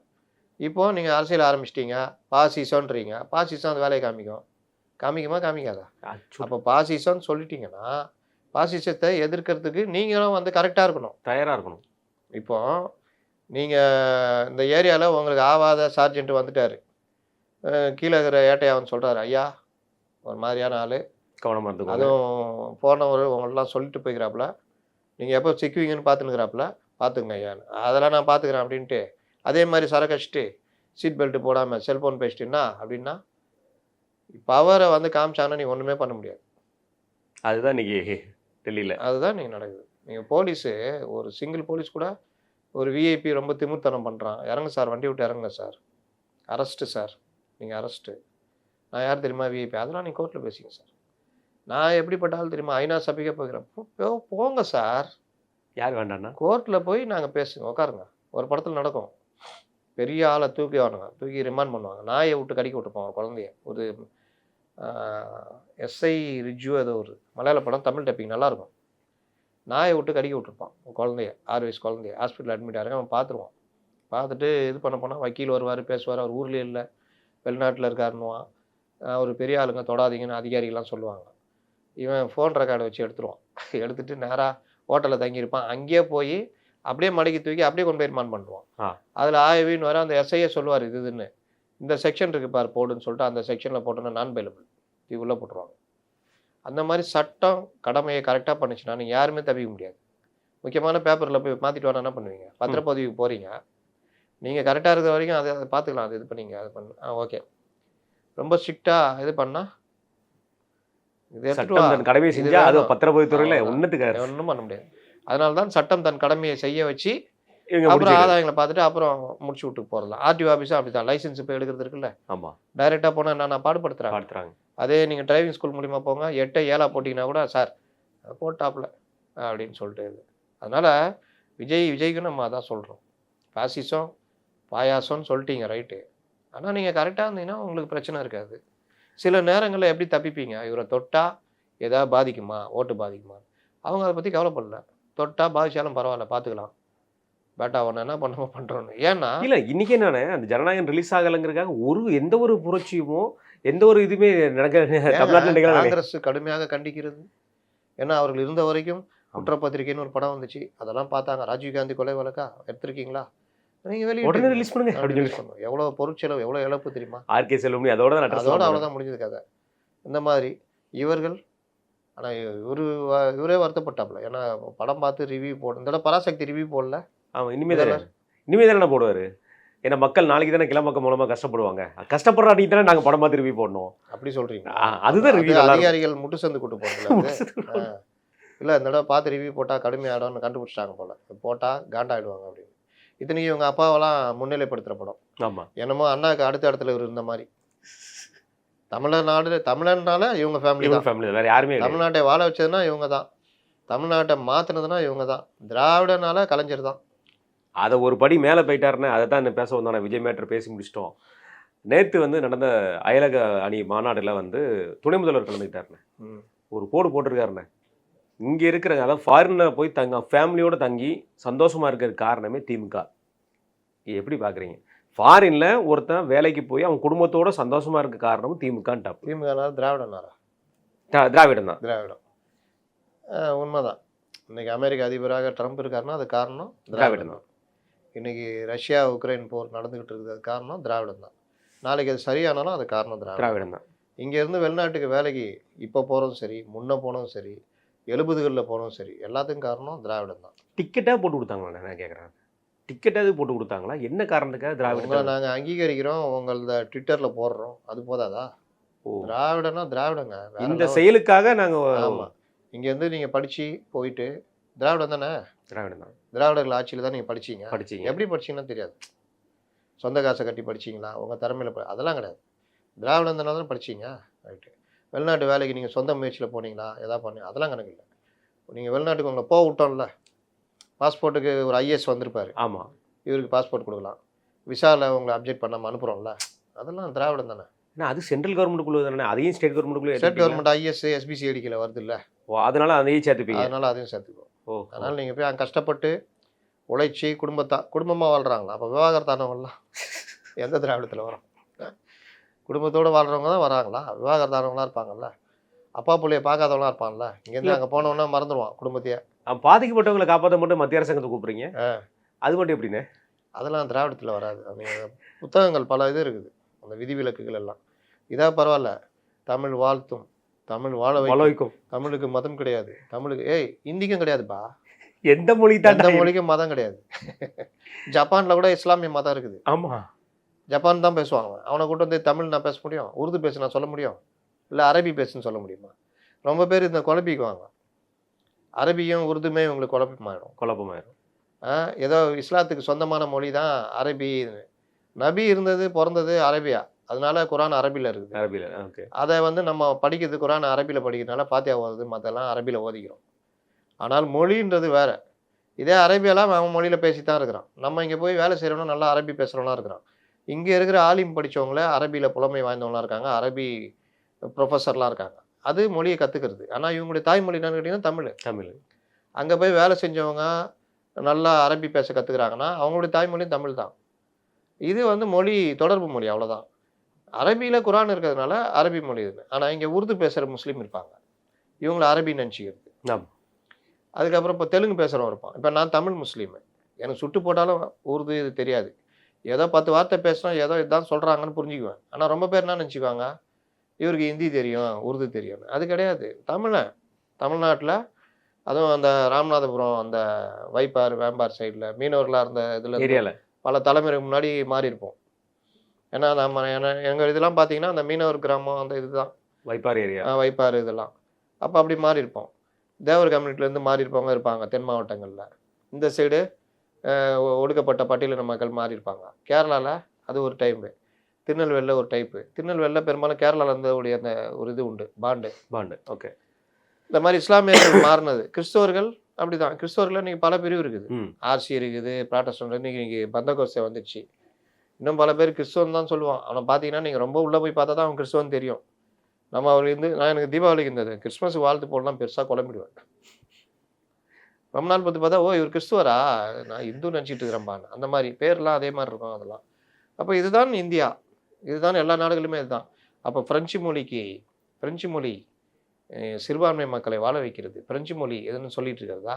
இப்போது நீங்கள் அரசியல் ஆரம்பிச்சிட்டிங்க, பாசிசன்றீங்க, பாசிசம் அந்த வேலையை காமிக்குமா காமிக்காதா. அப்போ பாசிசம்னு சொல்லிட்டீங்கன்னா பாசிசத்தை எதிர்க்கிறதுக்கு நீங்களும் வந்து கரெக்டாக இருக்கணும், தயாராக இருக்கணும். இப்போது நீங்கள் இந்த ஏரியாவில் உங்களுக்கு ஆவாத சார்ஜென்ட் வந்துட்டார், கீழே இருக்கிற ஏட்டையாவன்னு சொல்கிறாரு, ஐயா ஒரு மாதிரியான ஆள், கவனமாக இருந்துக்கோங்க. அதுவும் போனவர் உங்கள்லாம் சொல்லிட்டு போய்க்கிறாப்புல, நீங்கள் எப்போ சிக்குவீங்கன்னு பார்த்துன்னுக்கிறாப்புல, பார்த்துக்குங்க ஐயான்னு. அதெல்லாம் நான் பார்த்துக்கிறேன் அப்படின்ட்டு, அதே மாதிரி சரக்கு அடிச்சுட்டு சீட் பெல்ட் போடாமல் செல்ஃபோன் பேசிட்டுன்னா அப்படின்னா, பவரை வந்து காமிச்சாங்கன்னா நீ ஒன்றுமே பண்ண முடியாது. அதுதான் இன்னைக்கு டெல்லியில். அதுதான் இன்னைக்கு நடக்குது. நீங்கள் போலீஸு ஒரு சிங்கிள் போலீஸ் கூட ஒரு விஐபி ரொம்ப திமிர்த்தனம் பண்ணுறான். இறங்க சார், வண்டி விட்டு இறங்குங்க சார். Arrest sir. நீங்கள் அரெஸ்ட்டு. நான் யார் தெரியுமா விஐபி? அதெல்லாம் நீ கோர்ட்டில் பேசிங்க சார். நான் எப்படிப்பட்ட ஆள் தெரியுமா? ஐநா சபைக்கே போகிறேன். போங்க சார். யார் வேண்டாண்ணா? கோர்ட்டில் போய் நாங்கள் பேசுங்க, உட்காருங்க. ஒரு படத்தில் நடக்கும். பெரிய ஆளை தூக்கி வானுங்க, தூக்கி ரிமாண்ட் பண்ணுவாங்க. நாயை விட்டு கடிக்க விட்டுருப்பான் ஒரு குழந்தைய. ஒரு எஸ்ஐ ரிஜ்ஜு ஏதோ ஒரு மலையாள படம், தமிழ் டப்பிங் நல்லாயிருக்கும். நாயை விட்டு கடிக்க விட்டுருப்பான் குழந்தைய, 6 வயசு குழந்தைய. ஹாஸ்பிட்டல் அட்மிட் ஆகிருங்க, அவன் பார்த்துருவான். பார்த்துட்டு இது பண்ண போனால் வக்கீல் வருவார், பேசுவார். அவர் ஊர்லேயே இல்லை, வெளிநாட்டில் இருக்காருன்னுவான். ஒரு பெரிய ஆளுங்க தொடாதீங்கன்னு அதிகாரிகள்லாம் சொல்லுவாங்க. இவன் ஃபோன் ரெக்கார்டை வச்சு எடுத்துருவான். எடுத்துகிட்டு நேராக ஹோட்டலில் தங்கியிருப்பான். அங்கேயே போய் அப்படியே மடக்கி தூக்கி அப்படியே கொண்டு போய் ரிமாண்ட் பண்ணுவான். அதில் ஆயவின்னு வர அந்த எஸ்ஐயே சொல்லுவார், இதுன்னு இந்த செக்ஷன் இருக்குது பார் போடுன்னு சொல்லிட்டு அந்த செக்ஷனில் போட்டோன்னா நான் பெயிலபிள் இது உள்ளே போட்டுருவாங்க. அந்த மாதிரி சட்டம் கடமையை கரெக்டாக பண்ணிச்சுன்னா நீங்கள் யாருமே தப்பிக்க முடியாது. முக்கியமான பேப்பரில் போய் மாற்றிட்டு வரணும், என்ன பண்ணுவீங்க? பத்திரப்பதிவுக்கு போகிறீங்க, நீங்கள் கரெக்டாக இருக்கிற வரைக்கும் அதை பார்த்துக்கலாம். அது இது பண்ணிங்க, அது பண்ணு, ஓகே. ரொம்ப ஸ்ட்ரிக்டாக இது பண்ணால் இது சட்டம் தன் கடமையை செஞ்சா அது பத்திரப்பதிவுத்துறையில் ஒன்றுத்துக்கு ஒன்றும் பண்ண முடியாது. அதனால தான் சட்டம் தன் கடமையை செய்ய வச்சு இவங்க அப்புறம் முடிச்சுக்கிறது. ஆதாயங்களை பார்த்துட்டு அப்புறம் முடிச்சு விட்டு போகிறலாம். ஆர்டிஓ ஆஃபீஸும் அப்படி தான். லைசன்ஸ் இப்போ எடுக்கிறது இருக்குல்ல, ஆமாம், டைரெக்டாக போனால் நான் பாடுபடுத்துகிறேன். பார்த்துறாங்க. அதே நீங்கள் டிரைவிங் ஸ்கூல் மூலிமா போங்க, 8 7 போட்டிங்கன்னா கூட சார் போட்டாப்புல அப்படின்னு சொல்லிட்டு இது. அதனால் விஜய்க்கு நம்ம அதான் சொல்கிறோம். பாசிசம் பாயாசம்னு சொல்லிட்டீங்க, ரைட்டு. ஆனால் நீங்கள் கரெக்டாக இருந்தீங்கன்னா உங்களுக்கு பிரச்சனை இருக்காது. சில நேரங்களில் எப்படி தப்பிப்பீங்க? இவரை தொட்டால் எதாவது பாதிக்குமா, ஓட்டு பாதிக்குமா? அவங்க அதை பற்றி கவலைப்படல. தொட்டால் பாதிச்சாலும் பரவாயில்ல, பார்த்துக்கலாம். பட் அவனை என்ன பண்ணாமல் பண்ணுறோன்னு. ஏன்னா இல்லை, இன்னைக்கு என்னன்னா அந்த ஜனநாயகம் ரிலீஸ் ஆகலைங்கிறதுக்காக எந்த ஒரு புரட்சியுமோ எந்த ஒரு இதுவுமே தமிழ்நாட்டில் நிகழ. காங்கிரஸ் கடுமையாக கண்டிக்கிறது. ஏன்னா அவர்கள் இருந்த வரைக்கும் குற்றப்பத்திரிகைன்னு ஒரு படம் வந்துச்சு, அதெல்லாம் பார்த்தாங்க. ராஜீவ்காந்தி கொலை வழக்கா எடுத்திருக்கீங்களா, நீங்கள் வெளியே உடனே ரிலீஸ் பண்ணுங்க அப்படின்னு சொல்லி. எவ்வளோ பொருட்செலவு, எவ்வளோ இழப்பு தெரியுமா? ஆர்கே செல்வமணி அதோட அவ்வளோதான் முடிஞ்சது கதை. இந்த மாதிரி இவர்கள். ஆனால் இவரே வருத்தப்பட்டாப்புல. ஏன்னா படம் பார்த்து ரிவ்யூ போடணும். இந்த தடவை பராசக்தி ரிவ்யூ போடல. ஆமாம், இனிமே தானே போடுவார். ஏன்னா மக்கள் நாளைக்கு தானே கிளம்பக்க மூலமாக கஷ்டப்படுவாங்க. கஷ்டப்படுற அன்றைக்கி தானே நாங்கள் படம் பார்த்து ரிவ்யூ போடணும். அப்படி சொல்கிறீங்க? அதுதான் ரிவ்யூ. அதிகாரிகள் முட்டு சந்து கூட்டு போகல. இல்லை, இந்த தடவை பார்த்து ரிவ்யூ போட்டால் கடுமையாயிடும்னு கண்டுபிடிச்சிட்டாங்க போல். போட்டால் காண்டாயிடுவாங்க அப்படின்னு. இத்தனைக்கும் இவங்க அப்பாவெல்லாம் முன்னிலைப்படுத்துகிற படம். ஆமாம், என்னமோ அண்ணாவுக்கு அடுத்த இடத்துல இவர் இருந்த மாதிரி. தமிழனால இவங்க ஃபேமிலி தான். வேறு யாருமே. தமிழ்நாட்டை வாழ வச்சதுன்னா இவங்க தான். தமிழ்நாட்டை மாற்றினதுன்னா இவங்க தான். திராவிடனால கலைஞர் தான். அதை ஒரு படி மேலே போயிட்டாருன்னு அதை தான் பேச வந்தோம். விஜய் மேட்டர் பேசி முடிச்சிட்டோம். நேற்று நடந்த அயலக அணி மாநாடில் துணை முதல்வர் கலந்துக்கிட்டாருண்ணே. ஒரு போட்டிருக்காருண்ணே. இங்கே இருக்கிற, அதாவது ஃபாரினில் போய் ஃபேமிலியோடு தங்கி சந்தோஷமாக இருக்கிற காரணமே திமுக. எப்படி பார்க்குறீங்க? ஃபாரினில் ஒருத்தன் வேலைக்கு போய் அவன் குடும்பத்தோட சந்தோஷமாக இருக்க காரணமும் திமுகன்னு டாப். திமுகனால திராவிடனாரா? திராவிடம் தான். திராவிடம் உண்மைதான். இன்னைக்கு அமெரிக்க அதிபராக ட்ரம்ப் இருக்காருன்னா அது காரணம் திராவிடம் தான். இன்னைக்கு ரஷ்யா உக்ரைன் போர் நடந்துகிட்டு இருக்குது, அது காரணம் திராவிடம் தான். நாளைக்கு அது சரியானாலும் அது காரணம் திராவிடம் தான். இங்கேருந்து வெளிநாட்டுக்கு வேலைக்கு இப்போ போகிறதும் சரி, முன்னே போனதும் சரி, 70களில் போனதும் சரி, எல்லாத்துக்கும் காரணம் திராவிடம் தான். டிக்கெட்டாக போட்டு கொடுத்தாங்களா? நான் கேட்குறேன், டிக்கெட்டாவது போட்டு கொடுத்தாங்களா? என்ன காரணத்துக்காக திராவிடம்? நாங்கள் அங்கீகரிக்கிறோம், உங்களத ட்விட்டரில் போடுறோம், அது போதாதா? திராவிடம்னா திராவிடங்க. இந்த செயலுக்காக நாங்கள். ஆமாம், இங்கேருந்து நீங்கள் படித்து போயிட்டு திராவிடம் தானே. திராவிடம் தான். திராவிடர்கள் ஆட்சியில் தான் நீங்கள் படிச்சீங்க. எப்படி படிச்சீங்கன்னா தெரியாது. சொந்த காசை கட்டி படிச்சிங்களா, உங்கள் திறமையில் அதெல்லாம் கிடையாது. திராவிடம் தானே தான் படிச்சிங்க, ரைட்டு. வெளிநாட்டு வேலைக்கு நீங்கள் சொந்த முயற்சியில் போனீங்களா, எதாவது பண்ணீங்க, அதெல்லாம் கணக்கு இல்லை. நீங்கள் வெளிநாட்டுக்கு உங்களை போக விட்டோம்ல, பாஸ்போர்ட்டுக்கு ஒரு ஐஏஎஸ் வந்திருப்பார். ஆமாம், இவருக்கு பாஸ்போர்ட் கொடுக்கலாம். விசாவில் உங்களை அப்டேட் பண்ணாமல் அனுப்புகிறோம்ல, அதெல்லாம் திராவிடம் தானே. ஏன்னா அது சென்ட்ரல் கவர்மெண்ட்டுக்குள்ளே தானே, அதையும் ஸ்டேட் கவர்மெண்ட்டுக்குள்ளே. ஸ்டேட் கவர்மெண்ட் ஐஎஸ் எஸ்பிசிஐடிக்கில் வருது இல்லை, அதனால அதையும் சேர்த்துப்பீங்க. அதனால அதையும் சேர்த்துக்குவோம். அதனால் நீங்கள் போய் அங்கே கஷ்டப்பட்டு உழைச்சி குடும்பமாக வாழ்கிறாங்களா? அப்போ விவாகரத்தானவங்களாம் எந்த திராவிடத்தில் வரும்? குடும்பத்தோடு வாழ்கிறவங்க தான் வராங்களா? விவாகரத்தானவங்களாம் இருப்பாங்கல்ல, அப்பா பிள்ளைய பார்க்காதவங்களாம் இருப்பாங்கல்ல. இங்கேருந்து அங்கே போனவொன்னா மறந்துடுவான் குடும்பத்தையே. பாதிக்கப்பட்டவங்களை காப்பாற்ற மட்டும் மத்திய அரசாங்கத்தை கூப்பிட்றீங்க, அது மட்டும் எப்படின்னு? அதெல்லாம் திராவிடத்தில் வராது. அந்த புத்தகங்கள் பல இது இருக்குது, அந்த விதிவிலக்குகள் எல்லாம். இதாக பரவாயில்ல, தமிழ் வாழ்த்தும் தமிழ் வாழ வாழ வைக்கும். வைக்கும். தமிழுக்கு மதம் கிடையாது. தமிழுக்கு ஹிந்திக்கும் கிடையாதுப்பா. எந்த மொழி எந்த தாண்டா இருக்கு? மொழிக்கும் மதம் கிடையாது. ஜப்பான்ல கூட இஸ்லாமிய மதம் இருக்குது. ஆமா. ஜப்பான் தான் பேசுவாங்க. அவனை கூட்டு வந்து தமிழ் நான் பேச முடியும்? உருது பேச நான் சொல்ல முடியும்? இல்ல அரபி பேசுன்னு சொல்ல முடியுமா? ரொம்ப பேர் இந்த குழப்பிக்குவாங்க. அரபியும் உருதுமே இவங்களுக்கு குழப்பமாயிடும். குழப்பமாயிரும். ஏதோ இஸ்லாத்துக்கு சொந்தமான மொழி தான் அரபி. நபி இருந்தது பிறந்தது அரபியா, அதனால குரான் அரபியில் இருக்குது. அரபில. ஓகே. அதை வந்து நம்ம படிக்கிறது குரான் அரபியில் படிக்கிறதுனால ஃபாத்தியா ஓதுது, மற்றெல்லாம் அரபியில் ஓதிக்கிறோம். ஆனால் மொழின்றது வேற. இதே அரபியெல்லாம் அவன் மொழியில் பேசி தான் இருக்கிறான். நம்ம இங்கே போய் வேலை செய்கிறவனா நல்லா அரபி பேசுகிறவனா இருக்கிறான். இங்கே இருக்கிற ஆலிம் படித்தவங்கள அரபியில் புலமை வாய்ந்தவங்களாம் இருக்காங்க, அரபி ப்ரொஃபஸர்லாம் இருக்காங்க. அது மொழியை கற்றுக்கிறது. ஆனால் இவங்களுடைய தாய்மொழி என்னன்னு கேட்டிங்கன்னா தமிழ். தமிழ். அங்கே போய் வேலை செஞ்சவங்க நல்லா அரபி பேச கற்றுக்குறாங்கன்னா அவங்களுடைய தாய்மொழியும் தமிழ் தான். இது வந்து மொழி தொடர்பு மொழி, அவ்வளோதான். அரபியில் குரான் இருக்கிறதுனால அரபி மொழி இது. ஆனால் இங்கே உருது பேசுகிற முஸ்லீம் இருப்பாங்க, இவங்கள அரபி நினச்சிக்கிறது. ஆமா. அதுக்கப்புறம் இப்போ தெலுங்கு பேசுகிறவன் இருப்பான். இப்போ நான் தமிழ் முஸ்லீமு, எனக்கு சுட்டு போட்டாலும் உருது இது தெரியாது. ஏதோ 10 வார்த்தை பேசினா ஏதோ இதுதான் சொல்கிறாங்கன்னு புரிஞ்சுக்குவேன். ஆனால் ரொம்ப பேர் என்ன நினச்சிக்குவாங்க, இவருக்கு ஹிந்தி தெரியும் உருது தெரியும்னு. அது கிடையாது. தமிழ்நாட்டில் அதுவும் அந்த ராமநாதபுரம் அந்த வைப்பார் வேம்பார் சைடில் மீனவர்களாக இருந்த இதில் ஏரியால பல தலைமுறைக்கு முன்னாடி மாறி இருப்போம். ஏன்னா நம்ம எங்கள் இதெல்லாம் பார்த்தீங்கன்னா அந்த மீனவர் கிராமம் அந்த இதுதான் வைப்பார் ஏரியா. வைப்பார் இதெல்லாம். அப்போ அப்படி மாறி இருப்போம். தேவர் கம்யூனிட்டிலேருந்து மாறி இருப்பவங்க இருப்பாங்க தென் மாவட்டங்களில். இந்த சைடு ஒடுக்கப்பட்ட பட்டியலின மக்கள் மாறி இருப்பாங்க. கேரளாவில் அது ஒரு டைப்பு, திருநெல்வேலியில் ஒரு டைப்பு. திருநெல்வேலியில் பெரும்பாலும் கேரளாவில் இருந்தவுடைய அந்த ஒரு இது உண்டு, பாண்டு. ஓகே. இந்த மாதிரி இஸ்லாமியர்கள் மாறினது. கிறிஸ்தவர்கள் அப்படிதான். கிறிஸ்தவர்கள் இன்னைக்கு பல பிரிவு இருக்குது. ஆர்சி இருக்குது, ப்ராட்டஸ்டன்ட், இன்னைக்கு பந்தகோஸ்தே வந்துடுச்சு. இன்னும் பல பேர் கிறிஸ்தவன் தான் சொல்லுவான். அவனை பார்த்தீங்கன்னா நீங்கள் ரொம்ப உள்ளே போய் பார்த்தா தான் அவன் கிறிஸ்தவன் தெரியும். நம்ம அவருக்கு நான் எனக்கு தீபாவளிக்கு இந்த கிறிஸ்மஸ் வாழ்த்து போடலாம் பெருசாக குழம்பிடுவேன். ரொம்ப நாள் பார்த்து பார்த்தா, ஓ இவர் கிறிஸ்துவரா, நான் இந்து நினச்சிட்டு இருக்கிறேன்பான்னு. அந்த மாதிரி பேர்லாம் அதே மாதிரி இருக்கும் அதெல்லாம். அப்போ இதுதான் இந்தியா, இதுதான் எல்லா நாடுகளுமே இதுதான். அப்போ ஃப்ரெஞ்சு மொழி சிறுபான்மை மக்களை வாழ வைக்கிறது. பிரெஞ்சு மொழி எதுன்னு சொல்லிட்டு இருக்கிறதா?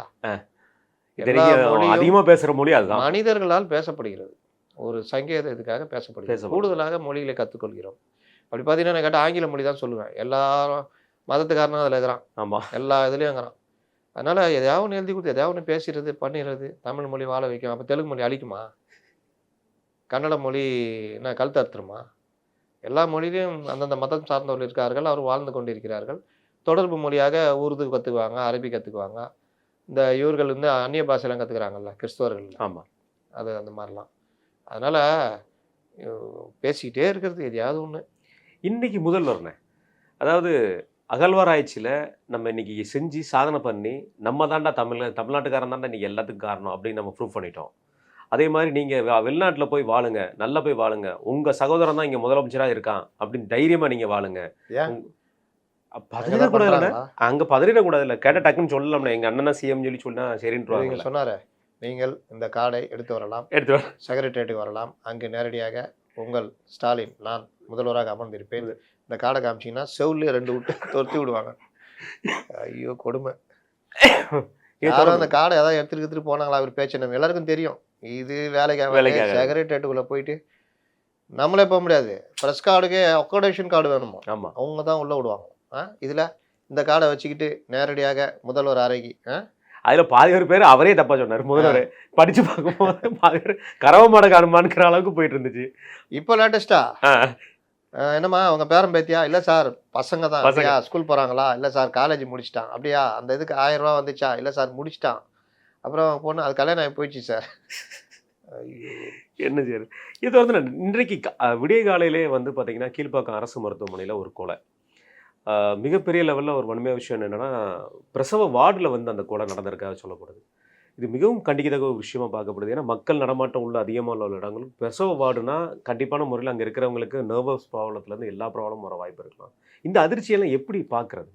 அதிகமாக பேசுகிற மொழி அதுதான். மனிதர்களால் பேசப்படுகிறது. ஒரு சங்கேத இதுக்காக பேசப்படுகிறது. கூடுதலாக மொழிகளை கற்றுக்கொள்கிறோம். அப்படி பார்த்தீங்கன்னா கேட்டால் ஆங்கில மொழி தான் சொல்லுவேன். எல்லாரும் மதத்துக்காரனும் அதில் இருக்கிறான். ஆமாம். எல்லா இதுலேயும் இருக்கிறான். அதனால் எதையாவது ஒன்று எழுதி கொடுத்து எதையாவது ஒன்று பேசுகிறது பண்ணிடுறது. தமிழ் மொழி வாழ வைக்கும். அப்போ தெலுங்கு மொழி அழிக்குமா? கன்னட மொழி என்ன கழுத்து அறுத்துருமா? எல்லா மொழியிலையும் அந்தந்த மதம் சார்ந்தவர்கள் இருக்கார்கள், அவர் வாழ்ந்து கொண்டிருக்கிறார்கள். தொடர்பு மொழியாக உருது கற்றுக்குவாங்க, அரபி கற்றுக்குவாங்க. இந்த இவர்கள் வந்து அந்நிய பாஷையெல்லாம் கற்றுக்குறாங்கல்ல கிறிஸ்தவர்கள். ஆமாம். அது அந்த மாதிரிலாம். அதனால் பேசிக்கிட்டே இருக்கிறது எதையாவது ஒன்று. இன்னைக்கு முதல்வர்னே, அதாவது அகழ்வாராய்ச்சியில் நம்ம இன்னைக்கு செஞ்சு சாதனை பண்ணி நம்ம தாண்டா தமிழ்நாட்டுக்காரன் தாண்டா இன்னைக்கு எல்லாத்துக்கும் காரணம் அப்படின்னு நம்ம ப்ரூவ் பண்ணிட்டோம். அதே மாதிரி நீங்கள் வெளிநாட்டில் போய் வாழுங்க, நல்லா போய் வாழுங்க, உங்கள் சகோதரன் தான் இங்கே முதலமைச்சராக இருக்கான் அப்படின்னு தைரியமாக நீங்கள் வாழுங்க. பதறிடக்கூடாது, அங்கே பதறிடக்கூடாது. இல்லை கேட்டால் டக்குன்னு சொல்லலாம்ல, எங்கள் அண்ணனா சிஎம் சொன்னா சரின்னு சொன்னார். நீங்கள் இந்த கார்டை எடுத்து வரலாம், செக்ரட்டரியேட்டுக்கு வரலாம், அங்கு நேரடியாக உங்கள் ஸ்டாலின் நான் முதல்வராக அமர்ந்திருப்பேன், இந்த கார்டை காமிச்சிங்கன்னா செவ்லே 2 விட்டு தொர்த்தி விடுவாங்க. ஐயோ கொடுமை. யாரும் அந்த கார்டை ஏதாவது எடுத்துட்டு போனாங்களா அவர் பேச்சு நம்ம எல்லாருக்கும் தெரியும். இது வேலைக்காக செக்ரட்டரியேட்டுக்குள்ளே போயிட்டு நம்மளே போக முடியாது. ப்ரெஸ் கார்டுக்கே அக்காமடேஷன் கார்டு வேணுமா? ஆமாம், அவங்க தான் உள்ளே விடுவாங்க. இதில் இந்த கார்டை வச்சுக்கிட்டு நேரடியாக முதல்வர் அறைக்கு. அதில் பாதி பேர் அவரே தப்பா சொன்னார். முதல்வர் படிச்சு பார்க்கும்போது பாதி பேர் கரவ மாட காணுமான்ங்கிற அளவுக்கு போயிட்டு இருந்துச்சு. இப்போ லேட்டஸ்டா என்னம்மா அவங்க பேரம் பேத்தியா? இல்லை சார் பசங்க தான். அப்படியா ஸ்கூல் போகிறாங்களா? இல்லை சார் காலேஜ் முடிச்சிட்டான். அப்படியா அந்த இதுக்கு 1000 ரூபா வந்துச்சா? இல்லை சார் முடிச்சிட்டான். அப்புறம் பொண்ணு அது கல்யாணம் ஆகி போயிடுச்சு சார். என்ன சார் இது வந்து இன்றைக்கு விடிய காலையிலே வந்து பார்த்தீங்கன்னா கீழ்ப்பாக்கம் அரசு மருத்துவமனையில் ஒரு கொலை. மிகப்பெரிய லெவலில் ஒரு வன்மையான விஷயம் என்னென்னா பிரசவ வார்டில் வந்து அந்த கொலை நடந்திருக்காக சொல்லப்படுது. இது மிகவும் கண்டிக்கத்தக்க ஒரு விஷயமா பார்க்கப்படுது. ஏன்னா மக்கள் நடமாட்டம் உள்ள அதிகமாக உள்ள இடங்களும் பிரசவ வார்டுனா கண்டிப்பான முறையில் அங்கே இருக்கிறவங்களுக்கு நர்வஸ் ப்ராப்ளத்துலேருந்து எல்லா ப்ராப்ளமும் வர வாய்ப்பு இருக்கலாம். இந்த அதிர்ச்சியெல்லாம் எப்படி பார்க்குறது?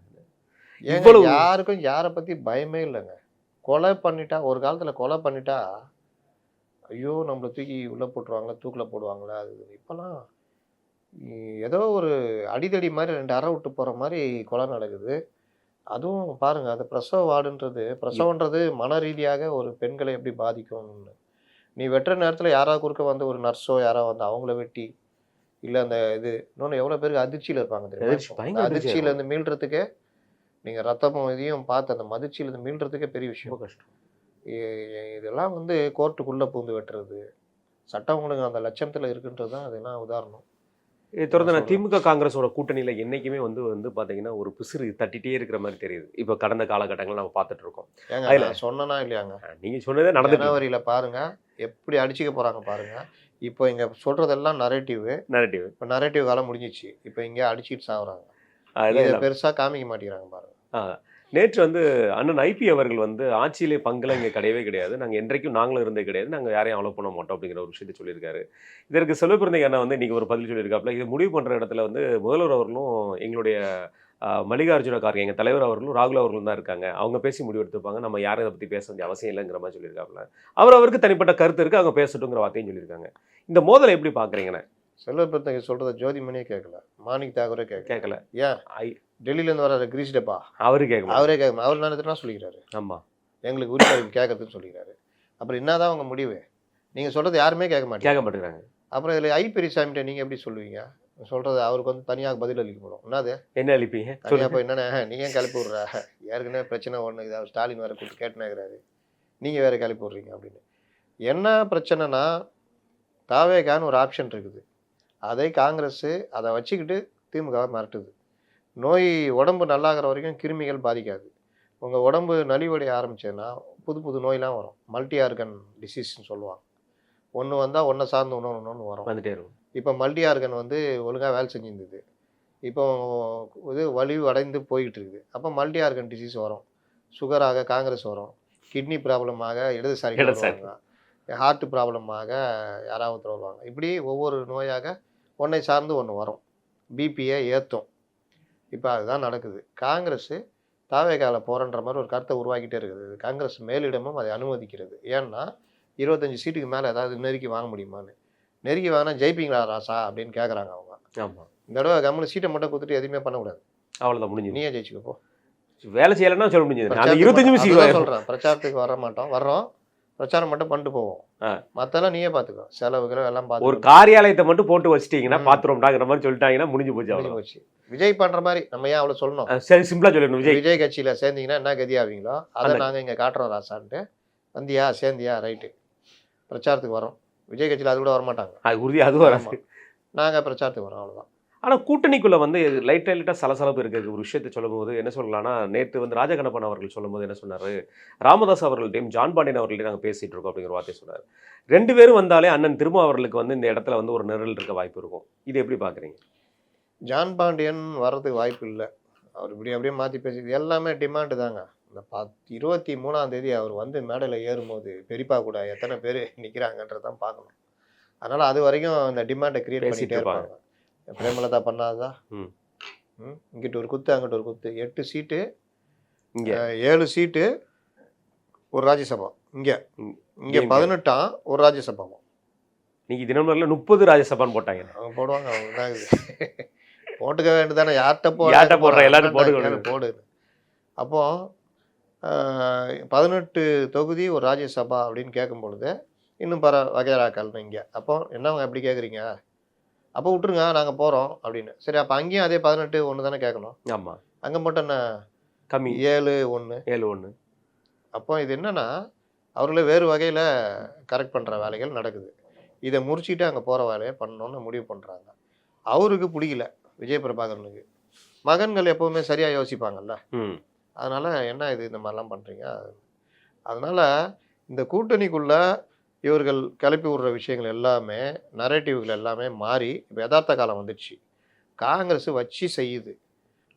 இவ்வளவு யாருக்கும் யாரை பற்றி பயமே இல்லைங்க. கொலை பண்ணிட்டா, ஒரு காலத்தில் கொலை பண்ணிட்டா ஐயோ நம்மளை தூக்கி உள்ளே போட்டுருவாங்களா, தூக்கில் போடுவாங்களா? அது இப்போலாம் ஏதோ ஒரு அடிதடி மாதிரி 2 அறை விட்டு போகிற மாதிரி கொலை நடக்குது. அதுவும் பாருங்கள், அது பிரசவ வார்டுன்றது, பிரசவன்றது மன ரீதியாக ஒரு பெண்களை எப்படி பாதிக்கும்னு. நீ வெட்டுற நேரத்தில் யாராவது குறுக்க வந்து ஒரு நர்ஸோ யாராவது வந்து அவங்கள வெட்டி இல்லை அந்த இது இன்னொன்று எவ்வளோ பேருக்கு அதிர்ச்சியில் இருப்பாங்க அதிர்ச்சி, தெரியுமா? அந்த பயங்கர அதிர்ச்சியா அதிர்ச்சியிலேருந்து மீள்றதுக்கே நீங்கள் ரத்தமும் இதையும் பார்த்து அந்த அதிர்ச்சியிலேருந்து மீள்றதுக்கே பெரிய ரொம்ப விஷயம். கஷ்டம். இதெல்லாம் வந்து கோர்ட்டுக்குள்ளே பூந்து வெட்டுறது, சட்டம் ஒழுங்கு அந்த லட்சத்தில் இருக்குன்றது தான் அதெல்லாம் உதாரணம். இதை தொடர்ந்து நான் நான் திமுக காங்கிரஸோட கூட்டணியில் என்னைக்குமே வந்து பார்த்தீங்கன்னா ஒரு பிசிறு தட்டிட்டே இருக்கிற மாதிரி தெரியுது. இப்போ கடந்த காலகட்டங்கள் நம்ம பார்த்துட்டு இருக்கோம். ஏங்க அதுல நான் சொன்னனா இல்லையாங்க? நீங்க சொன்னதே நடந்துட்டு ஜனவரியில் பாருங்க எப்படி அடிச்சுக்க போகிறாங்க பாருங்க. இப்போ இங்கே சொல்கிறதெல்லாம் நரேட்டிவ். நரேட்டிவ். இப்போ நரேட்டிவ் காலம் முடிஞ்சிச்சு. இப்போ இங்கே அடிச்சிட்டு சாகுறாங்க. இதை அதுதான். பெருசாக காமிக்க மாட்டேங்கிறாங்க பாருங்க. நேற்று வந்து அண்ணன் ஐபி அவர்கள் வந்து ஆட்சியிலே பங்குல இங்கே கிடையவே கிடையாது, நாங்கள் என்றைக்கும் நாங்களும் இருந்தே கிடையாது, நாங்கள் யாரையும் அலோவ் பண்ண மாட்டோம் அப்படிங்கிற ஒரு விஷயத்தை சொல்லியிருக்காரு. இதற்கு செல்வப்பிறந்தகை அண்ணா வந்து இன்னைக்கு ஒரு பதில் சொல்லியிருக்காப்புல. இது முடிவு பண்ணுற இடத்துல வந்து முதல்வர் அவர்களும் எங்களுடைய மல்லிகார்ஜுன கார்கே எங்கள் தலைவர் அவர்களும் ராகுல் அவர்களும் தான் இருக்காங்க, அவங்க பேசி முடிவு எடுத்துப்பாங்க, நம்ம யாரும் இதை பற்றி பேச வேண்டிய அவசியம் இல்லைங்கிற மாதிரி சொல்லியிருக்காப்புல. அவருக்கு தனிப்பட்ட கருத்து இருக்குது, அவங்க பேசட்டுங்கிற வார்த்தையும் சொல்லியிருக்காங்க. இந்த மோதலை எப்படி பார்க்குறீங்கண்ணே? செல்வப்பிறந்தகை சொல்கிறத ஜோதிமணியே கேட்கல, மாணிக் தாகூரே கேட்கல. ஏன் டெல்லியிலேருந்து வர கிரீஷ் டப்பா அவரு கேட்க அவரே கேட்க அவர் நினைத்துனா சொல்லிக்கிறாரு. ஆமாம், எங்களுக்கு உரிமை கேட்கறதுன்னு சொல்லிக்கிறாரு. அப்புறம் என்னதான் அவங்க முடிவு? நீங்கள் சொல்கிறது யாருமே கேட்க மாட்டேங்கிறாங்க. அப்புறம் இதில் ஐ பெரியசாமிகிட்ட நீங்கள் எப்படி சொல்லுவீங்க? சொல்கிறது அவருக்கு வந்து தனியாக பதில் அளிக்கப்படும். என்னது என்ன அளிப்பீங்க? தனியாக போய் என்னென்ன நீ ஏன் கிளப்பி விட்ற, ஏற்கனவே பிரச்சனை ஒன்று இதாக ஸ்டாலின் வேறு கூப்பிட்டு கேட்டுனாங்கிறாரு, நீங்கள் வேறு கிளப்பி விட்றீங்க அப்படின்னு. என்ன பிரச்சனைனா தாவேகான்னு ஒரு ஆப்ஷன் இருக்குது, அதை காங்கிரஸ் அதை வச்சுக்கிட்டு திமுகவை மிரட்டுது. நோய் உடம்பு நல்லாகிற வரைக்கும் கிருமிகள் பாதிக்காது. உங்கள் உடம்பு நலிவடைய ஆரம்பிச்சதுன்னா புது புது நோயெலாம் வரும். மல்டி ஆர்கன் டிசீஸ்ன்னு சொல்லுவாங்க. ஒன்று வந்தால் ஒன்றை சார்ந்து ஒன்று வரும், வந்துட்டே இருக்கும். இப்போ மல்டி ஆர்கன் வந்து ஒழுங்காக வேலை செஞ்சுருந்தது, இப்போ இது வலிவு அடைந்து போய்கிட்டு இருக்குது. அப்போ மல்டி ஆர்கன் டிசீஸ் வரும். சுகராக காங்கிரஸ் வரும், கிட்னி ப்ராப்ளமாக இடதுசாரி வருவாங்க, ஹார்ட் ப்ராப்ளமாக யாராவது வருவாங்க. இப்படி ஒவ்வொரு நோயாக ஒன்றை சார்ந்து ஒன்று வரும், பிபியை ஏற்றும். இப்போ அதுதான் நடக்குது. காங்கிரஸ் தாவேகால போகிறன்ற மாதிரி ஒரு கருத்தை உருவாக்கிட்டே இருக்குது. காங்கிரஸ் மேலிடமும் அதை அனுமதிக்கிறது. ஏன்னா 25 சீட்டுக்கு மேலே ஏதாவது நெருக்கி வாங்க முடியுமான்னு. நெருக்கி வாங்கினா ஜெயிப்பீங்களா ராசா அப்படின்னு கேட்குறாங்க அவங்க. ஆமாம், இந்த தடவை கம்முனு சீட்டை மட்டும் கொடுத்துட்டு எதுவுமே பண்ணக்கூடாது, அவ்வளோதான் முடிஞ்சு. நீயே ஜெயிச்சுக்கப்போ. வேலை செய்யலைன்னா சொல்ல முடிஞ்சது. அந்த 25 நிமிஷம் சொல்கிறேன், பிரச்சாரத்துக்கு வர மாட்டோம், வர்றோம், பிரச்சாரம் மட்டும் பண்ணிட்டு போவோம், மற்றெல்லாம் நீயே பார்த்துக்கோ, செலவுகளை எல்லாம் பார்த்து. ஒரு காரியாலயத்தை மட்டும் போட்டு வச்சிட்டீங்கன்னா பாத்துருவோம்டாங்கிற மாதிரி சொல்லிட்டாங்கன்னா முடிஞ்சு போச்சு, அவ்வளோ போச்சு. விஜய் பண்ணுற மாதிரி நம்ம ஏன் அவ்வளோ சொல்லணும்? சரி, சிம்பிளா சொல்லணும். விஜய் கட்சியில் சேர்ந்தீங்கன்னா என்ன கதி ஆவீங்களோ அதை நாங்கள் இங்கே காட்டுறோம் ராசான்ட்டு. வந்தியா சேர்ந்தியா ரைட்டு, பிரச்சாரத்துக்கு வரோம். விஜய் கட்சியில் அது கூட வரமாட்டாங்க, அது உறுதியாக அதுவும் வராது. நாங்கள் பிரச்சாரத்துக்கு வரோம், அவ்வளோதான். ஆனால் கூட்டணிக்குள்ளே வந்து லைட்டாக சலசலப்பு இருக்கிற ஒரு விஷயத்தை சொல்லும்போது என்ன சொல்லலாம்னா, நேற்று வந்து ராஜகண்ணப்பன் அவர்கள் சொல்லும்போது என்ன சொன்னார், ராமதாஸ் அவர்கள்ட்டையும் ஜான் பாண்டியன் அவர்கள்ட்டையும் நாங்கள் பேசிகிட்டு இருக்கோம் அப்படிங்கிற வார்த்தை சொன்னார். 2 பேரும் வந்தாலே அண்ணன் திரும்ப அவர்களுக்கு வந்து இந்த இடத்துல வந்து ஒரு நிரல் இருக்க வாய்ப்பு இருக்கும். இது எப்படி பார்க்குறீங்க? ஜான் பாண்டியன் வர்றதுக்கு வாய்ப்பு இல்லை. அவர் இப்படி அப்படியே மாற்றி பேசி எல்லாமே டிமாண்டு தாங்க. இந்த 23ஆம் தேதி அவர் வந்து மேடையில் ஏறும்போது பெரியப்பா கூட எத்தனை பேர் நிற்கிறாங்கன்றது தான் பார்க்கணும். அதனால் அது வரைக்கும் இந்த டிமாண்டை கிரியேட் பண்ணிகிட்டே இருப்பாங்க. பிரேமலதா பண்ணாதா, இங்கிட்ட ஒரு குத்து அங்கிட்ட ஒரு குத்து, 8 சீட்டு இங்கே, 7 சீட்டு ஒரு ராஜ்யசபா, இங்கே 18 ஒரு ராஜ்யசபாவும். நீங்கள் தினமலரில் 30 ராஜ்யசபான்னு போட்டாங்க. அவங்க போடுவாங்க, அவங்க தான் இது போட்டுக்க வேண்டியதானே, யார்கிட்ட போடுற எல்லாரும் போடு. அப்போ 18 தொகுதி ஒரு ராஜ்யசபா அப்படின்னு கேட்கும் பொழுது இன்னும் வகைராக்கள்னு இங்கே. அப்போ என்னவங்க எப்படி கேட்குறீங்க, அப்போ விட்டுருங்க நாங்கள் போகிறோம் அப்படின்னு. சரி, அப்போ அங்கேயும் அதே 18 ஒன்று தானே கேட்கணும். ஆமாம், அங்கே மட்டும் என்ன கம்மி, 7-1. அப்போ இது என்னன்னா அவர்களே வேறு வகையில் கரெக்ட் பண்ணுற வேலைகள் நடக்குது. இதை முடிச்சுட்டு அங்கே போகிற வேலையை பண்ணணும்னு முடிவு பண்ணுறாங்க. அவருக்கு பிடிக்கல விஜய் பிரபாகரனுக்கு. மகன்கள் எப்போவுமே சரியாக யோசிப்பாங்கல்ல, அதனால் என்ன இது இந்த மாதிரிலாம் பண்ணுறீங்க. அதனால் இந்த கூட்டணிக்குள்ளே இவர்கள் கிளப்பி விடுற விஷயங்கள் எல்லாமே நரேட்டிவ்கள் எல்லாமே மாறி இப்போ யதார்த்த காலம் வந்துடுச்சு. காங்கிரஸ் வச்சு செய்யுது,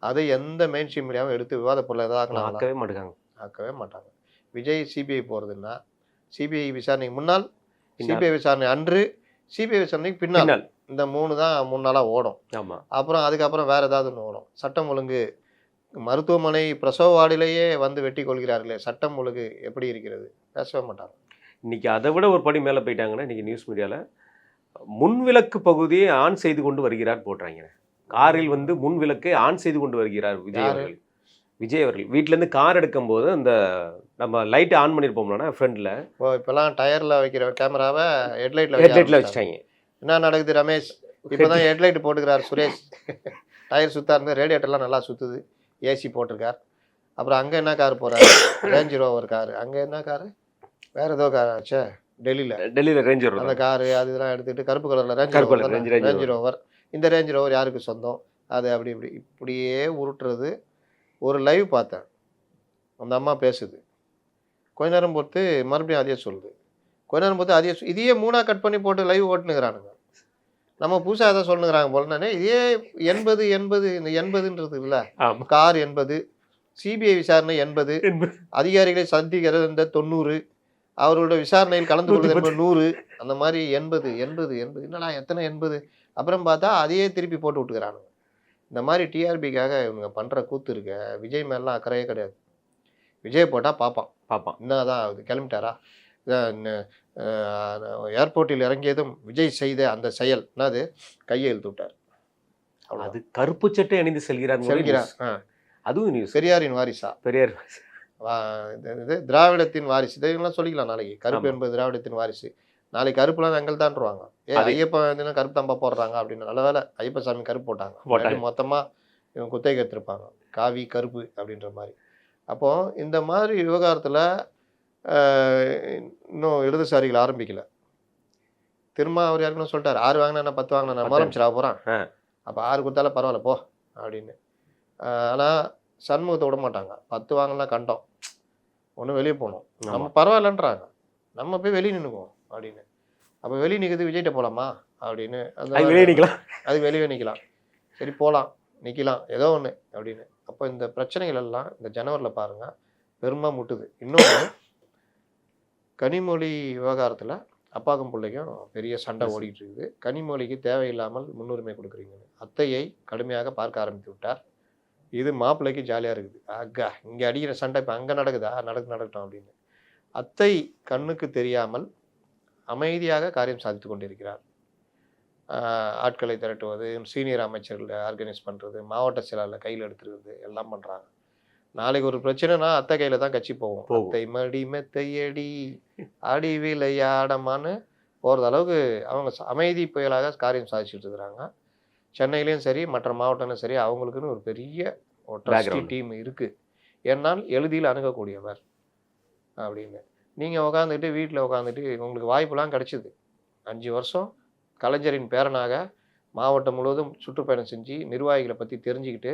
அதை எந்த மெயின் ஸ்ட்ரீம் மீடியாவும் எடுத்து விவாத பொருளை எதாவது ஆக்கவே மாட்டாங்க. விஜய் சிபிஐ போகிறதுன்னா சிபிஐ விசாரணைக்கு முன்னால், சிபிஐ விசாரணை அன்று, சிபிஐ விசாரணைக்கு பின்னால், இந்த 3 தான் 3 நாளாக ஓடும். அப்புறம் அதுக்கப்புறம் வேறு ஏதாவது ஒன்று ஓடும். சட்டம் ஒழுங்கு, மருத்துவமனை பிரசவ வார்டிலேயே வந்து வெட்டி கொள்கிறார்களே, சட்டம் ஒழுங்கு எப்படி இருக்கிறது, பேசவே மாட்டாங்க. இன்னைக்கு அதை விட ஒரு படி மேலே போயிட்டாங்கன்னா, இன்னைக்கு நியூஸ் மீடியாவில் முன்விலக்கு பகுதியை ஆன் செய்து கொண்டு வருகிறார் போடுறாங்க. காரில் வந்து முன்விலக்கை ஆன் செய்து கொண்டு வருகிறார் விஜய் அவர்கள். விஜய் அவர்கள் வீட்டிலேருந்து கார் எடுக்கும்போது அந்த நம்ம லைட்டை ஆன் பண்ணியிருப்போம்னா ஃப்ரண்டில், இப்போலாம் டயரில் வைக்கிற கேமராவை ஹெட்லைட்டில் வச்சுட்டாங்க. என்ன நடக்குது ரமேஷ், இப்போ தான் ஹெட்லைட் போட்டுக்கிறார் சுரேஷ். டயர் சுத்தாருங்க, ரேடியேட்டர்லாம் நல்லா சுற்றுது, ஏசி போட்டிருக்கார். அப்புறம் அங்கே என்ன கார் போகிறாரு, ரேஞ்ச் ரோவர் காரு. அங்கே என்ன காரு, வேறு ஏதோ கார் ஆச்சே டெல்லியில் ரேஞ்சர் அந்த காரு, அது இதெல்லாம் எடுத்துகிட்டு கருப்பு கலரில் ரேஞ்ச் ரோவர். இந்த ரேஞ்ச் ரோவர் யாருக்கு சொந்தம், அது அப்படி இப்படியே உருட்டுறது. ஒரு லைவ் பார்த்தேன், அந்த அம்மா பேசுது, கொஞ்ச நேரம் பொறுத்து மறுபடியும் அதே சொல்லுது, கொஞ்ச நேரம் பொறுத்து அதே இதையே 3ஆக கட் பண்ணி போட்டு லைவ் ஓட்டுனுங்கிறானுங்க. நம்ம புதுசாக எதாவது சொல்லுங்கிறாங்க போல. நானே இதே 80 இந்த 80ன்றது இல்லை, கார் 80, சிபிஐ விசாரணை 80, அதிகாரிகளை சந்திக்கிறது இந்த 90, அவர்களோட விசாரணையில் கலந்து கொள்வது என்பது 100, அந்த மாதிரி 80 என்னடா எத்தனை 80. அப்புறம் பார்த்தா அதையே திருப்பி போட்டு விட்டுக்கிறானுங்க. இந்த மாதிரி டிஆர்பிக்காக இவங்க பண்ணுற கூத்து இருக்க. விஜய் மேலாம் அக்கறையே கிடையாது. விஜய் போட்டால் பார்ப்பான் என்னதான் ஆகுது, கிளம்பிட்டாரா, ஏர்போர்ட்டில் இறங்கியதும் விஜய் செய்த அந்த செயல் என்னது, கையை இழுத்து விட்டார். அது கருப்பு சட்டை அணிந்து செல்கிறார். அதுவும் நியூஸ். பெரியாரின் வாரிசா, பெரியார் இது திராவிடத்தின் வாரிசு, இதெல்லாம் சொல்லிக்கலாம். நாளைக்கு கருப்பு என்பது திராவிடத்தின் வாரிசு, நாளைக்கு கருப்புலாம் எங்கள் தான்ருவாங்க. ஐயப்பன் கருப்பு தம்பா போடுறாங்க அப்படின்னு. நல்ல வேலை ஐயப்பசாமி கருப்பு போட்டாங்க, மொத்தமாக இவங்க குத்தகை எடுத்துருப்பாங்க, காவி கருப்பு அப்படின்ற மாதிரி. அப்போது இந்த மாதிரி விவகாரத்தில் இன்னும் இடதுசாரிகள் ஆரம்பிக்கல. திரும்ப அவர் யாருக்குன்னு சொல்லிட்டார், 6 வாங்கினா 10 வாங்கினா முதலமைச்சராக போகிறான், அப்போ 6 கொடுத்தாலும் பரவாயில்ல போ அப்படின்னு. ஆனால் சண்முகத்தை விட மாட்டாங்க, 10 வாங்கலாம் கண்டோம், ஒன்றும் வெளியே போகணும், நம்ம பரவாயில்லன்றாங்க, நம்ம போய் வெளியே நின்றுக்குவோம் அப்படின்னு. அப்போ வெளியே நிற்கிறது விஜய்கிட்ட போகலாமா அப்படின்னு, அந்த வெளியே நிற்கலாம், சரி போகலாம், நிற்கலாம், ஏதோ ஒன்று அப்படின்னு. அப்போ இந்த பிரச்சனைகள் எல்லாம் இந்த ஜனவரியில் பாருங்கள் பெருமை முட்டுது. இன்னொன்று, கனிமொழி விவகாரத்தில் அப்பாக்கும் பிள்ளைக்கும் பெரிய சண்டை ஓடிட்டு இருக்குது. கனிமொழிக்கு தேவையில்லாமல் முன்னுரிமை கொடுக்குறீங்கன்னு அத்தையை கடுமையாக பார்க்க ஆரம்பித்து விட்டார். இது மாப்பிள்ளைக்கு ஜாலியாக இருக்குது, அக்கா இங்கே அடிக்கிற சண்டை இப்போ அங்கே நடக்குதா, நடக்கட்டும் அப்படின்னு. அத்தை கண்ணுக்கு தெரியாமல் அமைதியாக காரியம் சாதித்து கொண்டிருக்கிறார். ஆட்களை திரட்டுவது, சீனியர் அமைச்சர்களை ஆர்கனைஸ் பண்ணுறது, மாவட்ட செயலாளர் கையில் எடுத்துருக்குது, எல்லாம் பண்ணுறாங்க. நாளைக்கு ஒரு பிரச்சனைனா அத்தை கையில் தான் கட்சி போகும். அத்தை மடி மெத்தையடி அடி விளையாடமான்னு போகிறது அளவுக்கு அவங்க அமைதி புயலாக காரியம் சாதிச்சுட்டு இருக்கிறாங்க. சென்னையிலையும் சரி மற்ற மாவட்டங்களும் சரி அவங்களுக்குன்னு ஒரு பெரிய ட்ரஸ்டி டீம் இருக்குது. ஏன்னால் எளிதில் அணுகக்கூடியவர் அப்படின்னு. நீங்கள் உட்காந்துட்டு வீட்டில் உட்காந்துட்டு உங்களுக்கு வாய்ப்புலாம் கிடச்சிது. 5 வருஷம் கலைஞரின் பேரனாக மாவட்டம் முழுவதும் சுற்றுப்பயணம் செஞ்சு நிர்வாகிகளை பற்றி தெரிஞ்சுக்கிட்டு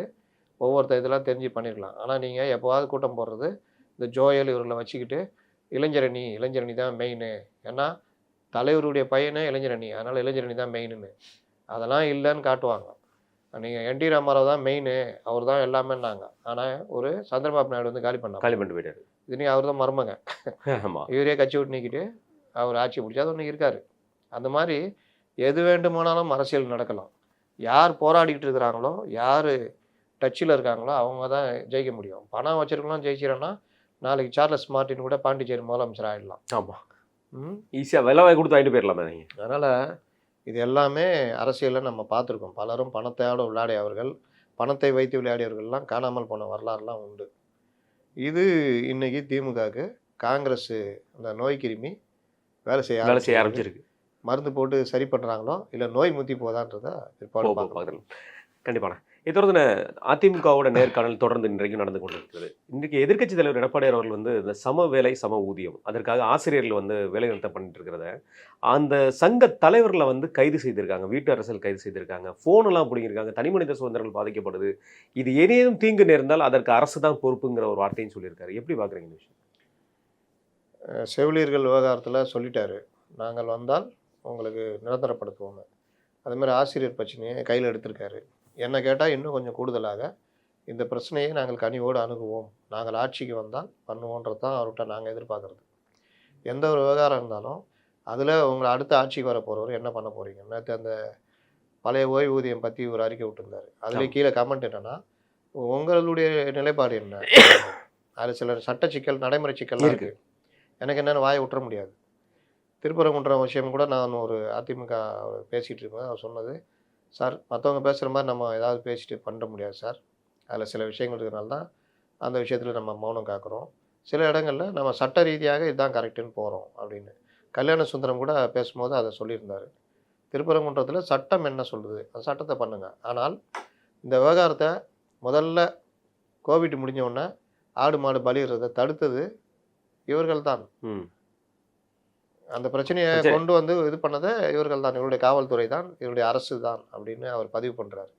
ஒவ்வொருத்த இதெல்லாம் தெரிஞ்சு பண்ணியிருக்கலாம். ஆனால் நீங்கள் எப்போவாவது கூட்டம் போடுறது இந்த ஜோயல் இவர்களை வச்சுக்கிட்டு இளைஞரணி தான் மெயின், ஏன்னா தலைவருடைய பையனே இளைஞரணி, அதனால் இளைஞரணி தான் மெயின்னு. அதெல்லாம் இல்லைன்னு காட்டுவாங்க. நீங்கள் என்டி ராமாராவ் தான் மெயின், அவர் தான் எல்லாமேன்னாங்க. ஆனால் ஒரு சந்திரபாபு நாயுடு வந்து காலி பண்ணிட்டு போயிட்டார். இதுனே அவர் தான் மருமங்க, இவரே கட்சி விட்டு நீக்கிட்டு அவர் ஆட்சி பிடிச்சா அது ஒன்று இருக்காரு. அந்த மாதிரி எது வேண்டுமானாலும் அரசியல் நடக்கலாம். யார் போராடிக்கிட்டு இருக்கிறாங்களோ, யார் டச்சில் இருக்காங்களோ அவங்க தான் ஜெயிக்க முடியும். பணம் வச்சிருக்கலாம் ஜெயிச்சிடறேன்னா நாளைக்கு சார்லஸ் மார்ட்டின் கூட பாண்டிச்சேரி முதலமைச்சர் ஆகிடலாம். ஆமாம், ஈஸியாக விலை வாங்கி கொடுத்து வாங்கிட்டு போயிடலாம். அதனால் இது எல்லாமே அரசியலில் நம்ம பார்த்துருக்கோம். பலரும் பணத்தையோடு விளையாடியவர்கள், பணத்தை வைத்து விளையாடியவர்கள்லாம் காணாமல் போன வரலாறுலாம் உண்டு. இது இன்னைக்கு திமுகவுக்கு காங்கிரஸ் அந்த நோய் கிருமி வேலை செய்ய ஆரம்பிச்சிருக்கு. மருந்து போட்டு சரி பண்ணுறாங்களோ இல்லை நோய் முத்தி போதான்றதை பார்க்கலாம். கண்டிப்பான இதை தொடர்ந்து அதிமுகவோட நேர்காணல் தொடர்ந்து இன்றைக்கும் நடந்து கொண்டிருக்கிறது. இன்றைக்கு எதிர்க்கட்சி தலைவர் எடப்பாடியார் அவர்கள் வந்து இந்த சம வேலை சம ஊதியம் அதற்காக ஆசிரியர்கள் வந்து வேலை நிறுத்தம் பண்ணிட்டு இருக்கிறத அந்த சங்க தலைவர்களை வந்து கைது செய்திருக்காங்க, வீட்டு அரசியல் கைது செய்திருக்காங்க, ஃபோனெல்லாம் பிடிங்கிருக்காங்க, தனி மனித சுதந்திரங்கள் பாதிக்கப்படுது, இது ஏதேனும் தீங்கு நேர்ந்தால் அதற்கு அரசு தான் பொறுப்புங்கிற ஒரு வார்த்தையும் சொல்லியிருக்காரு. எப்படி பார்க்குறீங்க இந்த விஷயம்? செவிலியர்கள் விவகாரத்தில் சொல்லிட்டாரு, நாங்கள் வந்தால் உங்களுக்கு நிரந்தரப்படுத்துவோங்க. அதுமாதிரி ஆசிரியர் பிரச்சனையை கையில் எடுத்திருக்காரு. என்ன கேட்டால் இன்னும் கொஞ்சம் கூடுதலாக இந்த பிரச்சனையை நாங்கள் கனிவோடு அணுகுவோம், நாங்கள் ஆட்சிக்கு வந்தால் பண்ணுவோன்றது தான் அவர்கிட்ட நாங்கள் எதிர்பார்க்குறது. எந்த ஒரு விவகாரம் இருந்தாலும் அதில் உங்களை அடுத்த ஆட்சிக்கு வர போகிறவர் என்ன பண்ண போகிறீங்க. நேற்று அந்த பழைய ஓய்வூதியம் பற்றி ஒரு அறிக்கை விட்டுருந்தார். அதுலேயே கீழே கமெண்ட் என்னென்னா, உங்களுடைய நிலைப்பாடு என்ன, அதில் சில சட்ட சிக்கல் நடைமுறை சிக்கல்லாம் இருக்குது, எனக்கு என்னென்னு வாயை விட்டுற முடியாது. திருப்பரங்குன்றம் விஷயம் கூட நான் ஒரு அதிமுக பேசிகிட்டு இருக்கேன். அவர் சொன்னது, சார் மற்றவங்க பேசுகிற மாதிரி நம்ம ஏதாவது பேசிட்டு பண்ண முடியாது சார், அதில் சில விஷயங்கள் இருக்கிறனால தான் அந்த விஷயத்தில் நம்ம மௌனம் காக்கிறோம், சில இடங்களில் நம்ம சட்ட ரீதியாக இதுதான் கரெக்டுன்னு போகிறோம் அப்படின்னு. கல்யாண சுந்தரம் கூட பேசும்போது அதை சொல்லியிருந்தார். திருப்பரங்குன்றத்தில் சட்டம் என்ன சொல்லுது அந்த சட்டத்தை பண்ணுங்க. ஆனால் இந்த விவகாரத்தை முதல்ல கோவிட் முடிஞ்ச உடனே ஆடு மாடு பலியிடுறதை தடுத்தது இவர்கள் தான். ம். அந்த பிரச்சனையை பிரச்சனை. கொண்டு வந்து இது பண்ணதை இவர்கள் தான், இவருடைய காவல்துறை தான், இவருடைய அரசு தான் அப்படின்னு அவர் பதிவு பண்ணுறாரு.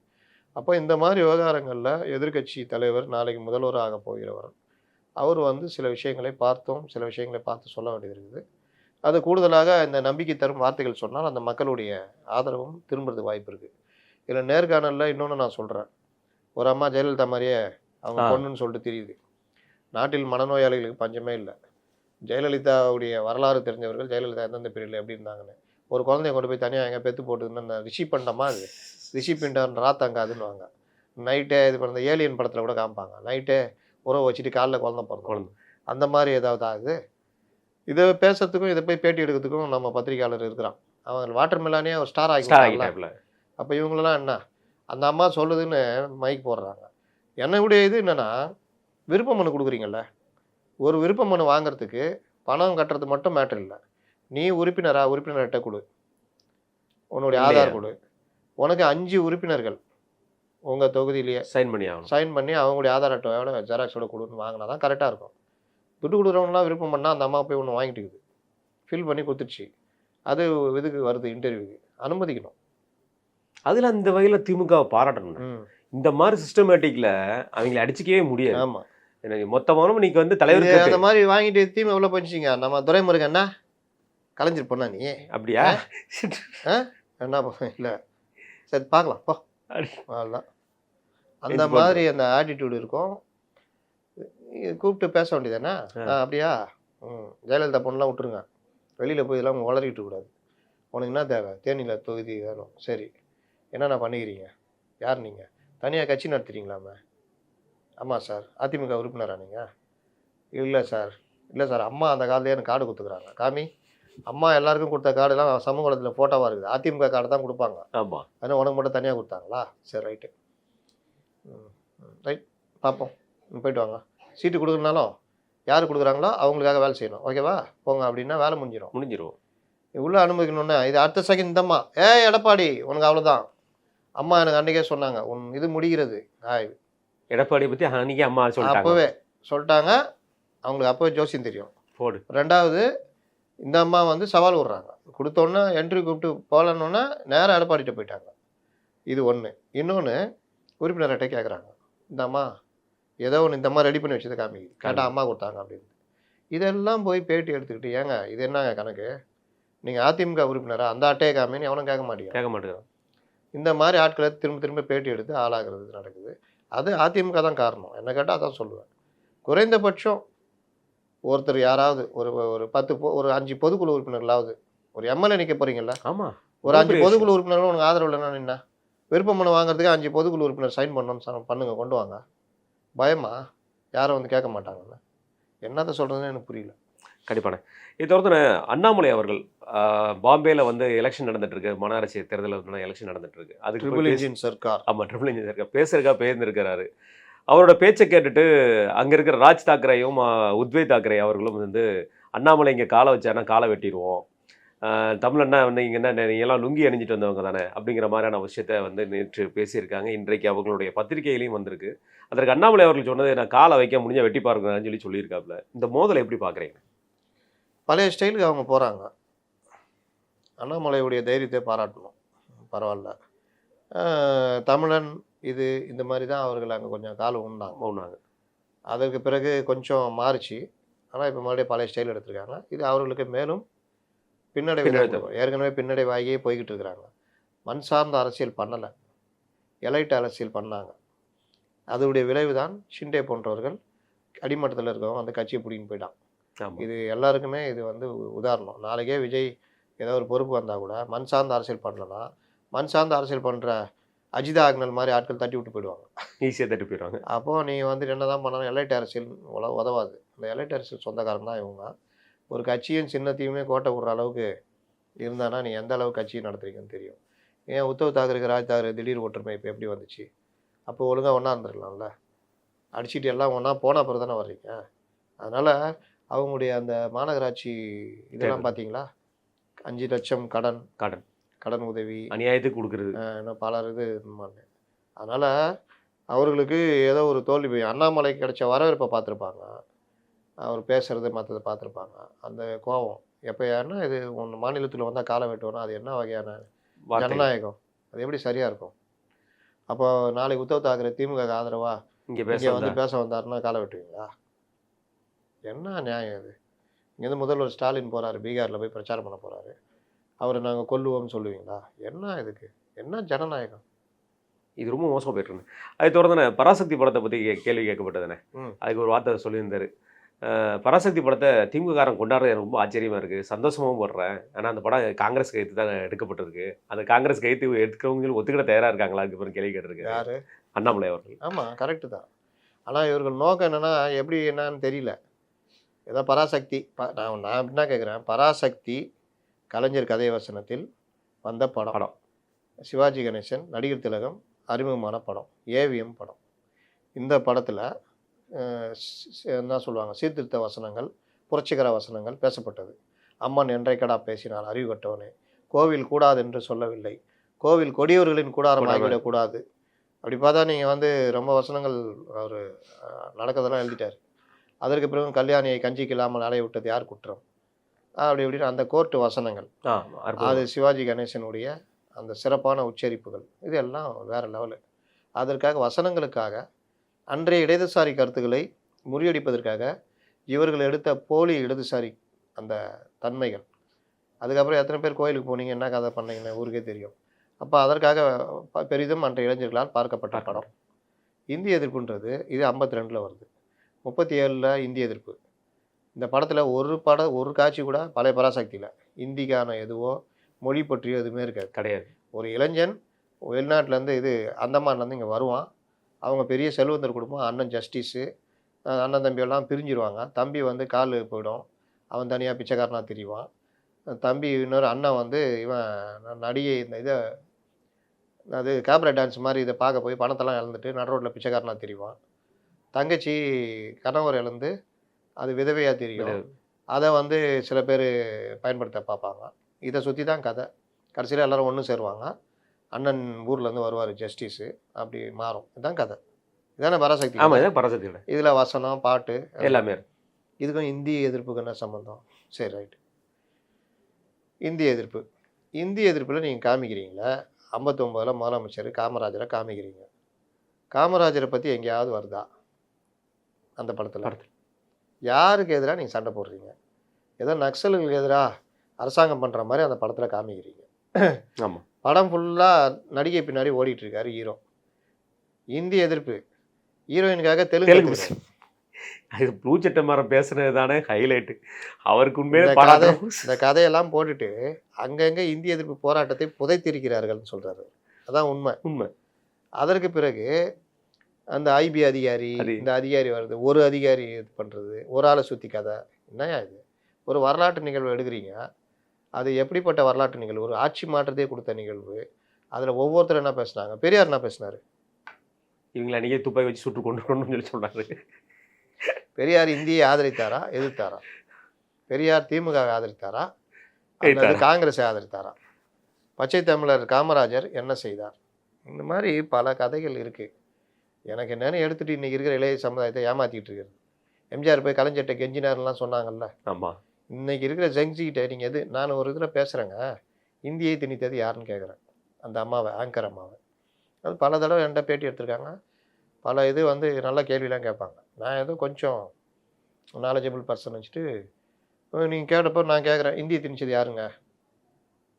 அப்போ இந்த மாதிரி விவகாரங்களில் எதிர்க்கட்சி தலைவர், நாளைக்கு முதல்வராக போகிறவர், அவர் வந்து சில விஷயங்களை பார்த்தோம், சில விஷயங்களை பார்த்து சொல்ல வேண்டியது இருக்குது. அது கூடுதலாக இந்த நம்பிக்கை தரும் வார்த்தைகள் சொன்னால் அந்த மக்களுடைய ஆதரவும் திரும்புறதுக்கு வாய்ப்பு இருக்குது. இதில் நேர்காணலில் இன்னொன்று நான் சொல்கிறேன். ஒரு அம்மா ஜெயலலிதா மாதிரியே அவங்க பொண்ணுன்னு சொல்லிட்டு தெரியுது. நாட்டில் மனநோயாளிகளுக்கு பஞ்சமே இல்லை. ஜெயலலிதாவுடைய வரலாறு தெரிஞ்சவர்கள் ஜெயலலிதா எந்தெந்த பீரியடில் எப்படி இருந்தாங்கன்னு. ஒரு குழந்தைய கொண்டு போய் தனியாக எங்கே பெற்று போட்டுதுன்னு ரிஷி பண்டமா அது ரிஷி பிண்டான் ராத்தாங்காதுன்னுவாங்க. நைட்டே இது பண்ண ஏலியன் படத்தில் கூட காமிப்பாங்க. நைட்டே உறவு வச்சுட்டு காலைல குழந்தை பிறந்தோம். அந்த மாதிரி ஏதாவது ஆகுது. இதை பேசுறதுக்கும் இதை போய் பேட்டி எடுக்கிறதுக்கும் நம்ம பத்திரிகையாளர் இருக்கிறான். அவன் வாட்டர் மில்லானே ஒரு ஸ்டார் ஆகிட்டாங்கல்ல. அப்போ இவங்களெல்லாம் என்ன அந்த அம்மா சொல்லுதுன்னு மைக் போடுறாங்க. என்னுடைய இது என்னென்னா, விருப்ப மனு கொடுக்குறீங்கல்ல, ஒரு விருப்ப மனு வாங்குறதுக்கு பணம் கட்டுறது மட்டும் மேட்டர் இல்லை. நீ உறுப்பினர்கிட்ட கொடு, உன்னுடைய ஆதார் கொடு. உனக்கு 5 உறுப்பினர்கள் உங்கள் தொகுதியிலேயே சைன் பண்ணி அவங்களுடைய ஆதார் அட்டையோட ஜெராக்ஸோட கொடுன்னு வாங்கினா தான் கரெக்டாக இருக்கும். துட்டு கொடுக்குறவங்களாம் விருப்பம் பண்ணால் அந்த அம்மா போய் ஒன்று வாங்கிட்டு இருக்குது, ஃபில் பண்ணி கொடுத்துருச்சு. அது இதுக்கு வருது இன்டர்வியூக்கு, அனுமதிக்கணும். அதில் அந்த வகையில் திமுகவை பாராட்டணும். இந்த மாதிரி சிஸ்டமேட்டிக்கில் அவங்களை அடிச்சிக்கவே முடியாது. ஆமாம், மொத்தமானும் இன்னைக்கு வந்து தலைவர் அந்த மாதிரி வாங்கிட்டு திமுக எவ்வளோ போச்சுங்க. நம்ம துரைமுருகன் என்ன கலைஞர் பொண்ணா நீ? அப்படியா? என்ன இல்லை, சரி பார்க்கலாம் போ, அதுதான். அந்த மாதிரி அந்த ஆட்டிடியூடு இருக்கும். கூப்பிட்டு பேச வேண்டியதானே? அப்படியா? ஜெயலலிதா பொண்ணுலாம் விட்டுருங்க, வெளியில் போய் இதெல்லாம் வளரிக்கிட்டு கூடாது. உனக்கு என்ன தேவை? தேனியில் தொகுதி வேணும். சரி, என்னென்ன பண்ணிக்கிறீங்க? யார் நீங்கள்? தனியாக கட்சி நடத்துகிறீங்களாமே? ஆமாம் சார். அதிமுக உறுப்பினரா நீங்கள்? இல்லை சார் அம்மா அந்த காலத்துலேயே எனக்கு கார்டு கொடுத்துக்குறாங்க. காமி, அம்மா எல்லாருக்கும் கொடுத்த கார்டுலாம் சமூக வலைத்தில் ஃபோட்டோவாக இருக்குது. அதிமுக கார்டு தான் கொடுப்பாங்க. ஆமாம். ஆனால் உனக்கு மட்டும் தனியாக கொடுத்தாங்களா? சரி, ரைட்டு, ரைட், பார்ப்போம், போயிட்டு வாங்க. சீட்டு கொடுக்குறனாலும் யார் கொடுக்குறாங்களோ அவங்களுக்காக வேலை செய்யணும், ஓகேவா? போங்க அப்படின்னா வேலை முடிஞ்சிடும். உள்ளே அனுமதிக்கணுன்னே இது அடுத்த செகண்ட் இந்தம்மா, எடப்பாடி உனக்கு அவ்வளோதான். அம்மா எனக்கு அன்றைக்கே சொன்னாங்க, உன் இது முடிகிறது. எடப்பாடியை பற்றி அன்றைக்கே அம்மா அப்போவே சொல்லிட்டாங்க. அவங்களுக்கு அப்போவே ஜோசியம் தெரியும். போடு. ரெண்டாவது, இந்த அம்மா வந்து சவால் விட்றாங்க. கொடுத்தோன்னே என்ட்ரி கூப்பிட்டு போகலன்னொன்னே நேராக எடப்பாடிகிட்ட போயிட்டாங்க. இது ஒன்று. இன்னொன்று, உறுப்பினர்கிட்ட கேட்குறாங்க, இந்த அம்மா ஏதோ ஒன்று இந்த அம்மா ரெடி பண்ணி வச்சது காமிக்குது, கேட்டால் அம்மா கொடுத்தாங்க அப்படின்னு. இதெல்லாம் போய் பேட்டி எடுத்துக்கிட்டு, ஏங்க இது என்னங்க கணக்கு? நீங்கள் அதிமுக உறுப்பினரா? அந்த அட்டையை காமின்னு எவனும் கேட்க மாட்டேங்கிறான். இந்த மாதிரி ஆட்களை திரும்ப பேட்டி எடுத்து ஆளாகிறது நடக்குது. அது அதிமுக தான் காரணம். என்ன கேட்டால் அதான் சொல்லுவேன். குறைந்தபட்சம் ஒருத்தர் யாராவது ஒரு 5 பொதுக்குழு உறுப்பினர்களாவது, ஒரு எம்எல்ஏ நிற்க போகிறீங்களா? ஆமாம், ஒரு 5 பொதுக்குழு உறுப்பினர்கள் உனக்கு ஆதரவு இல்லைன்னா என்ன? விருப்ப மனு வாங்குறதுக்கு 5 பொதுக்குழு உறுப்பினர் சைன் பண்ணணும்னு பண்ணுங்க, கொண்டு வாங்க. பயமா? யாரும் வந்து கேட்க மாட்டாங்கல்ல. என்னத்தை சொல்கிறதுன்னு எனக்கு புரியல. கண்டிப்பான. இதை தவிர்த்து அண்ணாமலை அவர்கள் பாம்பேயில் வந்து எலெக்ஷன் நடந்துட்டு இருக்கு, மாநகராட்சி தேர்தல் எலெக்ஷன் நடந்துட்டு இருக்கு. அதுக்கு ட்ரிபிள் இன்ஜின் சர்க்கார். ஆமாம், ட்ரிபிள் இன்ஜின் சர்க்கார் பேசுறதுக்காக அவரோட பேச்சை கேட்டுட்டு அங்கே இருக்கிற ராஜ் தாக்கரேயும் உத்வே தாக்கரே அவர்களும் வந்து அண்ணாமலை இங்கே காலை வச்சானா காலை வெட்டிடுவோம், தமிழன்னா வந்து இங்கே என்ன நீங்கள்லாம் லுங்கி அணிஞ்சிட்டு வந்தவங்க தானே அப்படிங்கிற மாதிரியான விஷயத்தை வந்து நேற்று பேசியிருக்காங்க. இன்றைக்கு அவங்களுடைய பத்திரிகையிலையும் வந்திருக்கு. அதற்கு அண்ணாமலை அவர்கள் சொன்னது, நான் காலை வைக்க முடிஞ்ச வெட்டி பாருங்கன்னு சொல்லியிருக்காப்புல. இந்த மோதலை எப்படி பார்க்குறீங்க? பழைய ஸ்டைலுக்கு அவங்க போகிறாங்க. அண்ணாமலையுடைய தைரியத்தை பாராட்டணும். பரவாயில்ல, தமிழன் இது இந்த மாதிரி தான் அவர்கள் அங்கே கொஞ்சம் காலம் ஊன்னாங்க. அதற்கு பிறகு கொஞ்சம் மாறிச்சு. ஆனால் இப்போ மறுபடியும் பழைய ஸ்டைல் எடுத்துருக்காங்க. இது அவர்களுக்கு மேலும் ஏற்கனவே பின்னடைவாகியே போய்கிட்டு இருக்கிறாங்க. மண் சார்ந்த அரசியல் பண்ணலை, எலைட் அரசியல் பண்ணாங்க. அதனுடைய விளைவு தான் ஷிண்டே போன்றவர்கள் அடிமட்டத்தில் இருக்கவங்க அந்த கட்சியை பிடிக்கின்னு போயிட்டான். இது எல்லாருக்குமே இது வந்து உதாரணம். நாளைக்கே விஜய் ஏதோ ஒரு பொறுப்பு வந்தால் கூட மண் சார்ந்த அரசியல் பண்ணலன்னா, மண் சார்ந்த அரசியல் பண்ணுற அஜிதா ஆக்னல் மாதிரி ஆட்கள் தட்டி விட்டு போயிடுவாங்க, ஈஸியாக தட்டி போயிடுவாங்க. அப்போது நீங்கள் வந்து என்ன தான் பண்ணாலும் எலைட் அரசியல் உதவாது. இந்த எலைட் அரசியல் சொந்தக்காரன் தான் இவங்க. ஒரு கட்சியும் சின்னத்தையுமே கோட்டை விடுற அளவுக்கு இருந்தானா நீ எந்த அளவுக்கு கட்சியை நடத்துறீங்கன்னு தெரியும். ஏன் உத்தவ் தாக்கருக்கு ராஜ் தாக்கரே திடீர் ஒற்றுமை இப்போ எப்படி வந்துச்சு? அப்போ ஒழுங்காக ஒன்றா இருந்துடலாம்ல. அடிச்சுட்டு எல்லாம் ஒன்றா போன அப்புறம் தானே வர்றீங்க. அதனால் அவங்களுடைய அந்த மாநகராட்சி இதெல்லாம் பார்த்தீங்களா? 5 லட்சம் கடன் கடன் உதவி அநியாயத்துக்கு கொடுக்குறது. இன்னும் பலர் இது அதனால் அவர்களுக்கு ஏதோ ஒரு தோல்வி. அண்ணாமலைக்கு கிடைச்ச வரவேற்பை பார்த்துருப்பாங்க, அவர் பேசுகிறது மற்றதை பார்த்துருப்பாங்க. அந்த கோபம் எப்போயாருன்னா இது ஒன்று மாநிலத்தில் வந்தால் காலை வெட்டுவோன்னா அது என்ன வகையான ஜனநாயகம்? அது எப்படி சரியாக இருக்கும்? அப்போ நாளைக்கு உத்தவ் தாக்கரே திமுக ஆதரவா இங்கே வந்து பேச வந்தாருன்னா காலை வெட்டுவீங்களா? என்ன நியாயம் இது? இங்கேருந்து முதல்வர் ஸ்டாலின் போகிறாரு, பீகாரில் போய் பிரச்சாரம் பண்ண போகிறாரு, அவரை நாங்கள் கொல்லுவோம்னு சொல்லுவீங்களா? என்ன இதுக்கு என்ன ஜனநாயகம்? இது ரொம்ப மோசமாக போயிட்டுருந்தேன். அதை தொடர்ந்து பராசக்தி படத்தை பற்றி கேள்வி கேட்கப்பட்டதுனே, அதுக்கு ஒரு வார்த்தை சொல்லியிருந்தாரு. பராசக்தி படத்தை திமுககாரன் கொண்டாடுறது எனக்கு ரொம்ப ஆச்சரியமாக இருக்குது, சந்தோஷமாகவும் போடுறேன். ஆனால் அந்த படம் காங்கிரஸ் கைத்து தான் எடுக்கப்பட்டிருக்கு, அந்த காங்கிரஸ் கைத்து எடுக்கிறவங்களும் ஒத்துக்கிட தயாராக இருக்காங்களா? அதுக்கு அப்புறம் கேள்வி கேட்டிருக்கு யார்? அண்ணாமலை அவர்கள். ஆமாம், கரெக்டு தான். ஆனால் இவர்கள் நோக்கம் என்னென்னா எப்படி என்னன்னு தெரியல. ஏதோ பராசக்தி நான் என்ன கேட்குறேன், பராசக்தி கலைஞர் கதை வசனத்தில் வந்த படம். சிவாஜி கணேசன், நடிகர் திலகம் அறிமுகமான படம், ஏவிஎம் படம். இந்த படத்தில் என்ன சொல்லுவாங்க, சீர்திருத்த வசனங்கள், புரட்சிகர வசனங்கள் பேசப்பட்டது. அம்மன் என்றைக்கடா பேசினார் அறிவு கட்டவனே, கோவில் கூடாது என்று சொல்லவில்லை, கோவில் கொடியவர்களின் கூடாரம் ஆகிவிடக்கூடாது. அப்படி பார்த்தா நீங்கள் வந்து ரொம்ப வசனங்கள் அவர் நடக்கிறதெல்லாம் எழுதிட்டார். அதற்கு பிறகு கல்யாணியை கஞ்சிக்கு இல்லாமல் அலைய விட்டது யார் குற்றம், அப்படி இப்படின்னு அந்த கோர்ட்டு வசனங்கள், அது சிவாஜி கணேசனுடைய அந்த சிறப்பான உச்சரிப்புகள், இது எல்லாம் வேறு லெவலு. அதற்காக வசனங்களுக்காக அன்றைய இடதுசாரி கருத்துக்களை முறியடிப்பதற்காக இவர்கள் எடுத்த போலி இடதுசாரி அந்த தன்மைகள். அதுக்கப்புறம் எத்தனை பேர் கோயிலுக்கு போனீங்க, என்ன கதை பண்ணீங்கன்னு ஊருக்கே தெரியும். அப்போ அதற்காக பெரிதும் அன்றைய இளைஞர்களால் பார்க்கப்பட்ட படம். இந்திய எதிர்ப்புன்றது இது 52 வருது, 37 இந்திய எதிர்ப்பு. இந்த படத்தில் ஒரு காட்சி கூட பழைய பராசக்தியில் இந்திக்கான எதுவோ மொழி பற்றியோ எதுவுமே இருக்காது, கிடையாது. ஒரு இளைஞன் வெளிநாட்டிலேருந்து இது அந்தமான்லேருந்து இங்கே வருவான், அவங்க பெரிய செல்வந்தர் குடும்பம், அண்ணன் ஜஸ்டிஸு, அண்ணன் தம்பியெல்லாம் பிரிஞ்சிருவாங்க. தம்பி வந்து கால் போயிடும், அவன் தனியாக பிச்சைக்காரனாக திரிவான். தம்பி இன்னொரு அண்ணன் வந்து இவன் நடிகை இந்த இதை அது கேப்ரா டான்ஸ் மாதிரி இதை பார்க்க போய் பணத்தெல்லாம் இழந்துட்டு நடு ரோட்டில் பிச்சைக்காரனாக திரிவான். தங்கச்சி கணவர் இழந்து அது விதவையாக தெரியும், அதை வந்து சில பேர் பயன்படுத்த பார்ப்பாங்க. இதை சுற்றி தான் கதை. கடைசியில் எல்லோரும் ஒன்று சேருவாங்க, அண்ணன் ஊர்லேருந்து வருவார் ஜஸ்டிஸு, அப்படி மாறும். இதுதான் கதை. இதானே பராசக்தி? ஆமாம், இதான் பராசக்தி. இதில் வசனம் பாட்டு எல்லாமே. இதுக்கும் இந்திய எதிர்ப்புக்கு என்ன சம்மந்தம்? சரி, ரைட்டு. இந்திய எதிர்ப்பில் நீங்கள் காமிக்கிறீங்களா? 59 முதலமைச்சர் காமராஜரை காமிக்கிறீங்க. காமராஜரை பற்றி எங்கேயாவது வருதா அந்த படத்தில்? யாருக்கு எதிராக நீங்கள் சண்டை போடுறீங்க? ஏதோ நக்சலுக்கு எதிராக அரசாங்கம் பண்ணுற மாதிரி அந்த படத்தில் காமிக்கிறீங்க. ஆமாம், படம் ஃபுல்லாக நடிகை பின்னாடி ஓடிட்டுருக்காரு ஹீரோ. இந்திய எதிர்ப்பு, ஹீரோயினுக்காக தெலுங்கு அது ப்ளூ சட்டை மரம் பேசுனது தானே ஹைலைட்டு. அவருக்கு உண்மையிலே இந்த கதையெல்லாம் போட்டுட்டு அங்கங்கே இந்திய எதிர்ப்பு போராட்டத்தை புதைத்திருக்கிறார்கள்னு சொல்கிறாரு. அதான் உண்மை. அதற்கு பிறகு அந்த ஐபி அதிகாரி, இந்த அதிகாரி வருது, ஒரு அதிகாரி இது பண்ணுறது, ஒரு ஆளை சுற்றி கதை. என்னையா இது? ஒரு வரலாற்று நிகழ்வு எடுக்கிறீங்க, அது எப்படிப்பட்ட வரலாற்று நிகழ்வு? ஒரு ஆட்சி மாற்றத்தையே கொடுத்த நிகழ்வு. அதில் ஒவ்வொருத்தரும் என்ன பேசுனாங்க? பெரியார் என்ன பேசினார்? இவங்களை அன்றைக்கே துப்பாக்கி வச்சு சுட்டு கொண்டு சொல்லி சொன்னார். பெரியார் இந்தியை ஆதரித்தாரா, எதிர்த்தாரா? பெரியார் திமுக ஆதரித்தாரா, காங்கிரஸை ஆதரித்தாரா? பச்சை தமிழர் காமராஜர் என்ன செய்தார்? இந்த மாதிரி பல கதைகள் இருக்குது. எனக்கு என்னென்னு எடுத்துகிட்டு இன்றைக்கி இருக்கிற இளைய சமுதாயத்தை ஏமாற்றிக்கிட்டு இருக்கிறது. எம்ஜிஆர் போய் கலைஞர்கிட்ட கெஞ்சினார்லாம் சொன்னாங்கல்ல. ஆமாம். இன்றைக்கி இருக்கிற ஜங்ஜிக்கிட்ட நீங்கள் நான் ஒரு இதில் பேசுகிறேங்க, இந்தியை திணித்தது யாருன்னு கேட்குறேன். அந்த அம்மாவை, ஆங்கர் அம்மாவை. அது பல தடவை என்கிட்ட பேட்டி எடுத்திருக்காங்க. பல இது வந்து நல்ல கேள்விலாம் கேட்பாங்க. நான் ஏதோ கொஞ்சம் நாலேஜபிள் பர்சன் வச்சுட்டு நீங்கள் கேட்டப்போ நான் கேட்குறேன், இந்தியை திணிச்சது யாருங்க?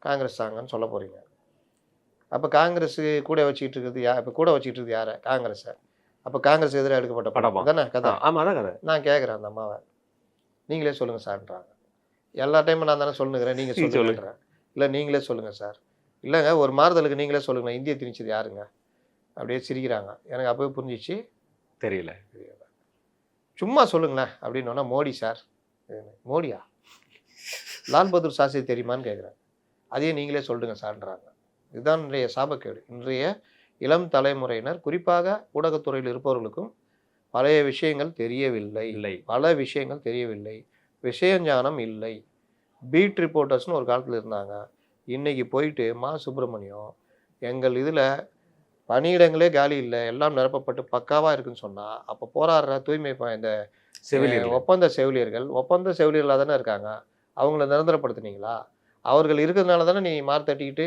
காங்கிரஸ் தாங்கன்னு சொல்ல போகிறீங்க. அப்போ காங்கிரஸ் கூட வச்சுக்கிட்டு இருக்கிறது இப்போ கூட வச்சுக்கிட்டு இருக்குது யாரை? காங்கிரஸை. அப்போ காங்கிரஸ் எதிராக எடுக்கப்பட்ட படம் தானே கதை? ஆமாம், அதான் கதை. நான் கேட்குறேன் அந்த அம்மாவை, நீங்களே சொல்லுங்கள் சார்ன்றாங்க. எல்லா டைமும் நான் தானே சொல்லுங்கிறேன், நீங்கள் சொல்லுங்கிறேன். இல்லை நீங்களே சொல்லுங்கள் சார். இல்லைங்க, ஒரு மாறுதலுக்கு நீங்களே சொல்லுங்கள், இந்தியை திணிச்சது யாருங்க? அப்படியே சிரிக்கிறாங்க. எனக்கு அப்போவே புரிஞ்சிச்சு, தெரியல. சும்மா சொல்லுங்களேன் அப்படின்னோன்னா, மோடி சார். மோடியா? லால் பகதூர் சாஸ்திரி தெரியுமான்னு கேட்குறேன். அதையே நீங்களே சொல்லுங்க சார்ன்றாங்க. இதுதான் இன்றைய சாபக்கேடு. இன்றைய இளம் தலைமுறையினர், குறிப்பாக ஊடகத்துறையில் இருப்பவர்களுக்கும் பழைய விஷயங்கள் தெரியவில்லை. பல விஷயங்கள் தெரியவில்லை. விஷயஞானம் இல்லை. பீட் ரிப்போர்ட்டர்ஸ்னு ஒரு காலத்தில் இருந்தாங்க. இன்னைக்கு போயிட்டு மா சுப்பிரமணியம் எங்கள் இதில் பணியிடங்களே காலி இல்லை, எல்லாம் நிரப்பப்பட்டு பக்காவாக இருக்குன்னு சொன்னால், அப்போ போராடுற தூய்மை இந்த செவிலியர்கள் ஒப்பந்த செவிலியர்களாக தானே இருக்காங்க. அவங்கள நிரந்தரப்படுத்துனீங்களா? அவர்கள் இருக்கிறதுனால தானே நீ மார் தட்டிக்கிட்டு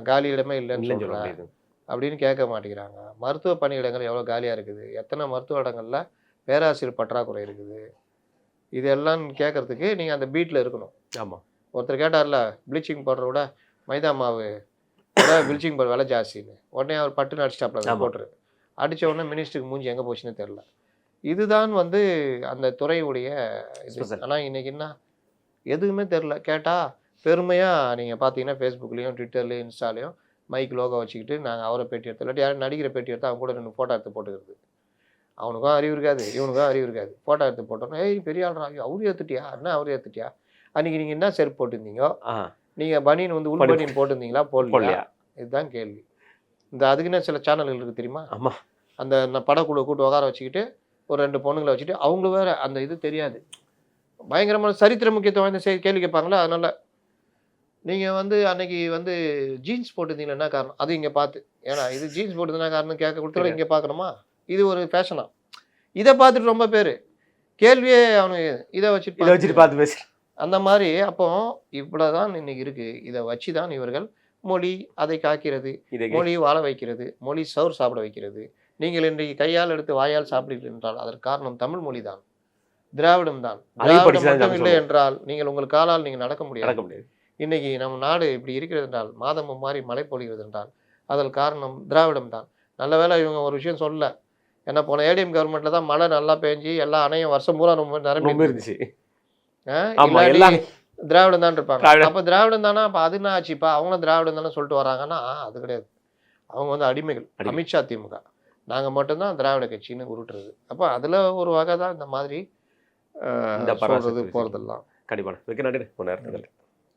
காலி இடமே இல்லைன்னு இல்லைன்னு சொல்ல சொல்ற முடியுது. அப்படின்னு கேட்க மாட்டேங்கிறாங்க. மருத்துவ பணியிடங்கள் எவ்வளோ காலியாக இருக்குது, எத்தனை மருத்துவ இடங்களில் பேராசிரியர் பற்றாக்குறை இருக்குது, இதெல்லாம் கேட்கறதுக்கு நீங்கள் அந்த பீட்டில் இருக்கணும். ஆமா. ஒருத்தர் கேட்டார்ல, ப்ளீச்சிங் பவுடரை விட மைதா மாவு ப்ளீச்சிங் பவுடர் விலை ஜாஸ்தின்னு, உடனே அவர் பட்டுன்னு அடிச்சிட்டாப்ல ஆமா. ரிப்போர்ட்டர். அடித்த உடனே மினிஸ்டருக்கு மூஞ்சி எங்கே போச்சுன்னு தெரில. இதுதான் வந்து அந்த துறையுடைய இது. Special. ஆனால் இன்னைக்கு என்ன எதுவுமே தெரில. கேட்டால் பெருமையாக நீங்கள் பார்த்தீங்கன்னா ஃபேஸ்புக்லேயும் ட்விட்டர்லேயும் இன்ஸ்டாலையும் மைக் லோகோ வச்சுக்கிட்டு நாங்கள் அவரை பேட்டி எடுத்து, இல்லாட்டி யாரும் நடிக்கிற பேட்டி எடுத்து அவங்க கூட ரெண்டு ஃபோட்டோ எடுத்து போட்டுக்கிறது. அவனுக்கும் அறிவு இருக்காது, இவனுக்கும் அறிவு இருக்காது. ஃபோட்டோ எடுத்து போட்டோன்னா, ஏய் பெரிய ஆள்ரா, அவரு ஏற்றுட்டியா, என்ன அவரு ஏற்றுட்டியா, அன்றைக்கி நீங்கள் என்ன செருப்பு போட்டிருந்தீங்கோ, நீங்கள் பனியன் வந்து உள் பனியன் போட்டிருந்தீங்களா போடலையா, இதுதான் கேள்வி. இந்த அதுக்குன்னு சில சேனல்கள் இருக்குது தெரியுமா? ஆமாம். அந்த படக்குழு கூட்டு உட்கார வச்சுக்கிட்டு ஒரு 2 பொண்ணுங்களை வச்சுட்டு அவங்க வேற அந்த இது தெரியாது, பயங்கரமான சரித்திர முக்கியத்துவம் வாய்ந்த கேள்வி கேட்பாங்களா. அதனால் நீங்கள் வந்து அன்னைக்கு வந்து ஜீன்ஸ் போட்டிருந்தீங்களா என்ன காரணம், அது இங்கே பார்த்து, ஏன்னா இது ஜீன்ஸ் போட்டுருந்தா காரணம் கேட்க கொடுத்தா இங்கே பார்க்கணுமா, இது ஒரு ஃபேஷனா, இதை பார்த்துட்டு ரொம்ப பேர் கேள்வியே அவனுக்கு இதை வச்சுட்டு பார்த்து பேசு அந்த மாதிரி. அப்போ இவ்வளோதான் இன்னைக்கு இருக்குது. இதை வச்சு தான் இவர்கள் மொழி அதை காக்கிறது, மொழி வாழ வைக்கிறது, மொழி சோறு சாப்பிட வைக்கிறது. நீங்கள் இன்றைக்கு கையால் எடுத்து வாயால் சாப்பிடுகிறீர்கள் என்றால் அதற்கு காரணம் தமிழ் மொழி தான், திராவிடம் தான். திராவிடம் மட்டும் இல்லை என்றால் நீங்கள் உங்கள் காலால் நீங்கள் நடக்க முடியாது. இன்னைக்கு நம் நாடு இப்படி இருக்கிறது என்றால், மாதமும் மாறி மழை பொழிகிறது என்றால் அதற்கு காரணம் திராவிடம் தான். நல்ல வேளை இவங்க ஒரு விஷயம் சொல்லல, ஏன்னா போன ஏடிஎம் கவர்மெண்ட்ல தான் மழை நல்லா பெஞ்சு எல்லா அணையும் வருஷம் பூரா ரொம்ப நிரம்பி இருந்துச்சு. திராவிடம் தான் இருப்பாங்க. அப்ப திராவிடம் தானா, அப்ப அது என்ன ஆச்சுப்பா, அவங்களும் திராவிடம் தானே சொல்லிட்டு வராங்கன்னா அது கிடையாது. அவங்க வந்து அடிமைகள். அமித்ஷா திமுக, நாங்க மட்டும்தான் திராவிட கட்சின்னு உருட்டுறது. அப்ப அதுல ஒரு வகை தான் இந்த மாதிரி சொல்றது போறதெல்லாம். கண்டிப்பா.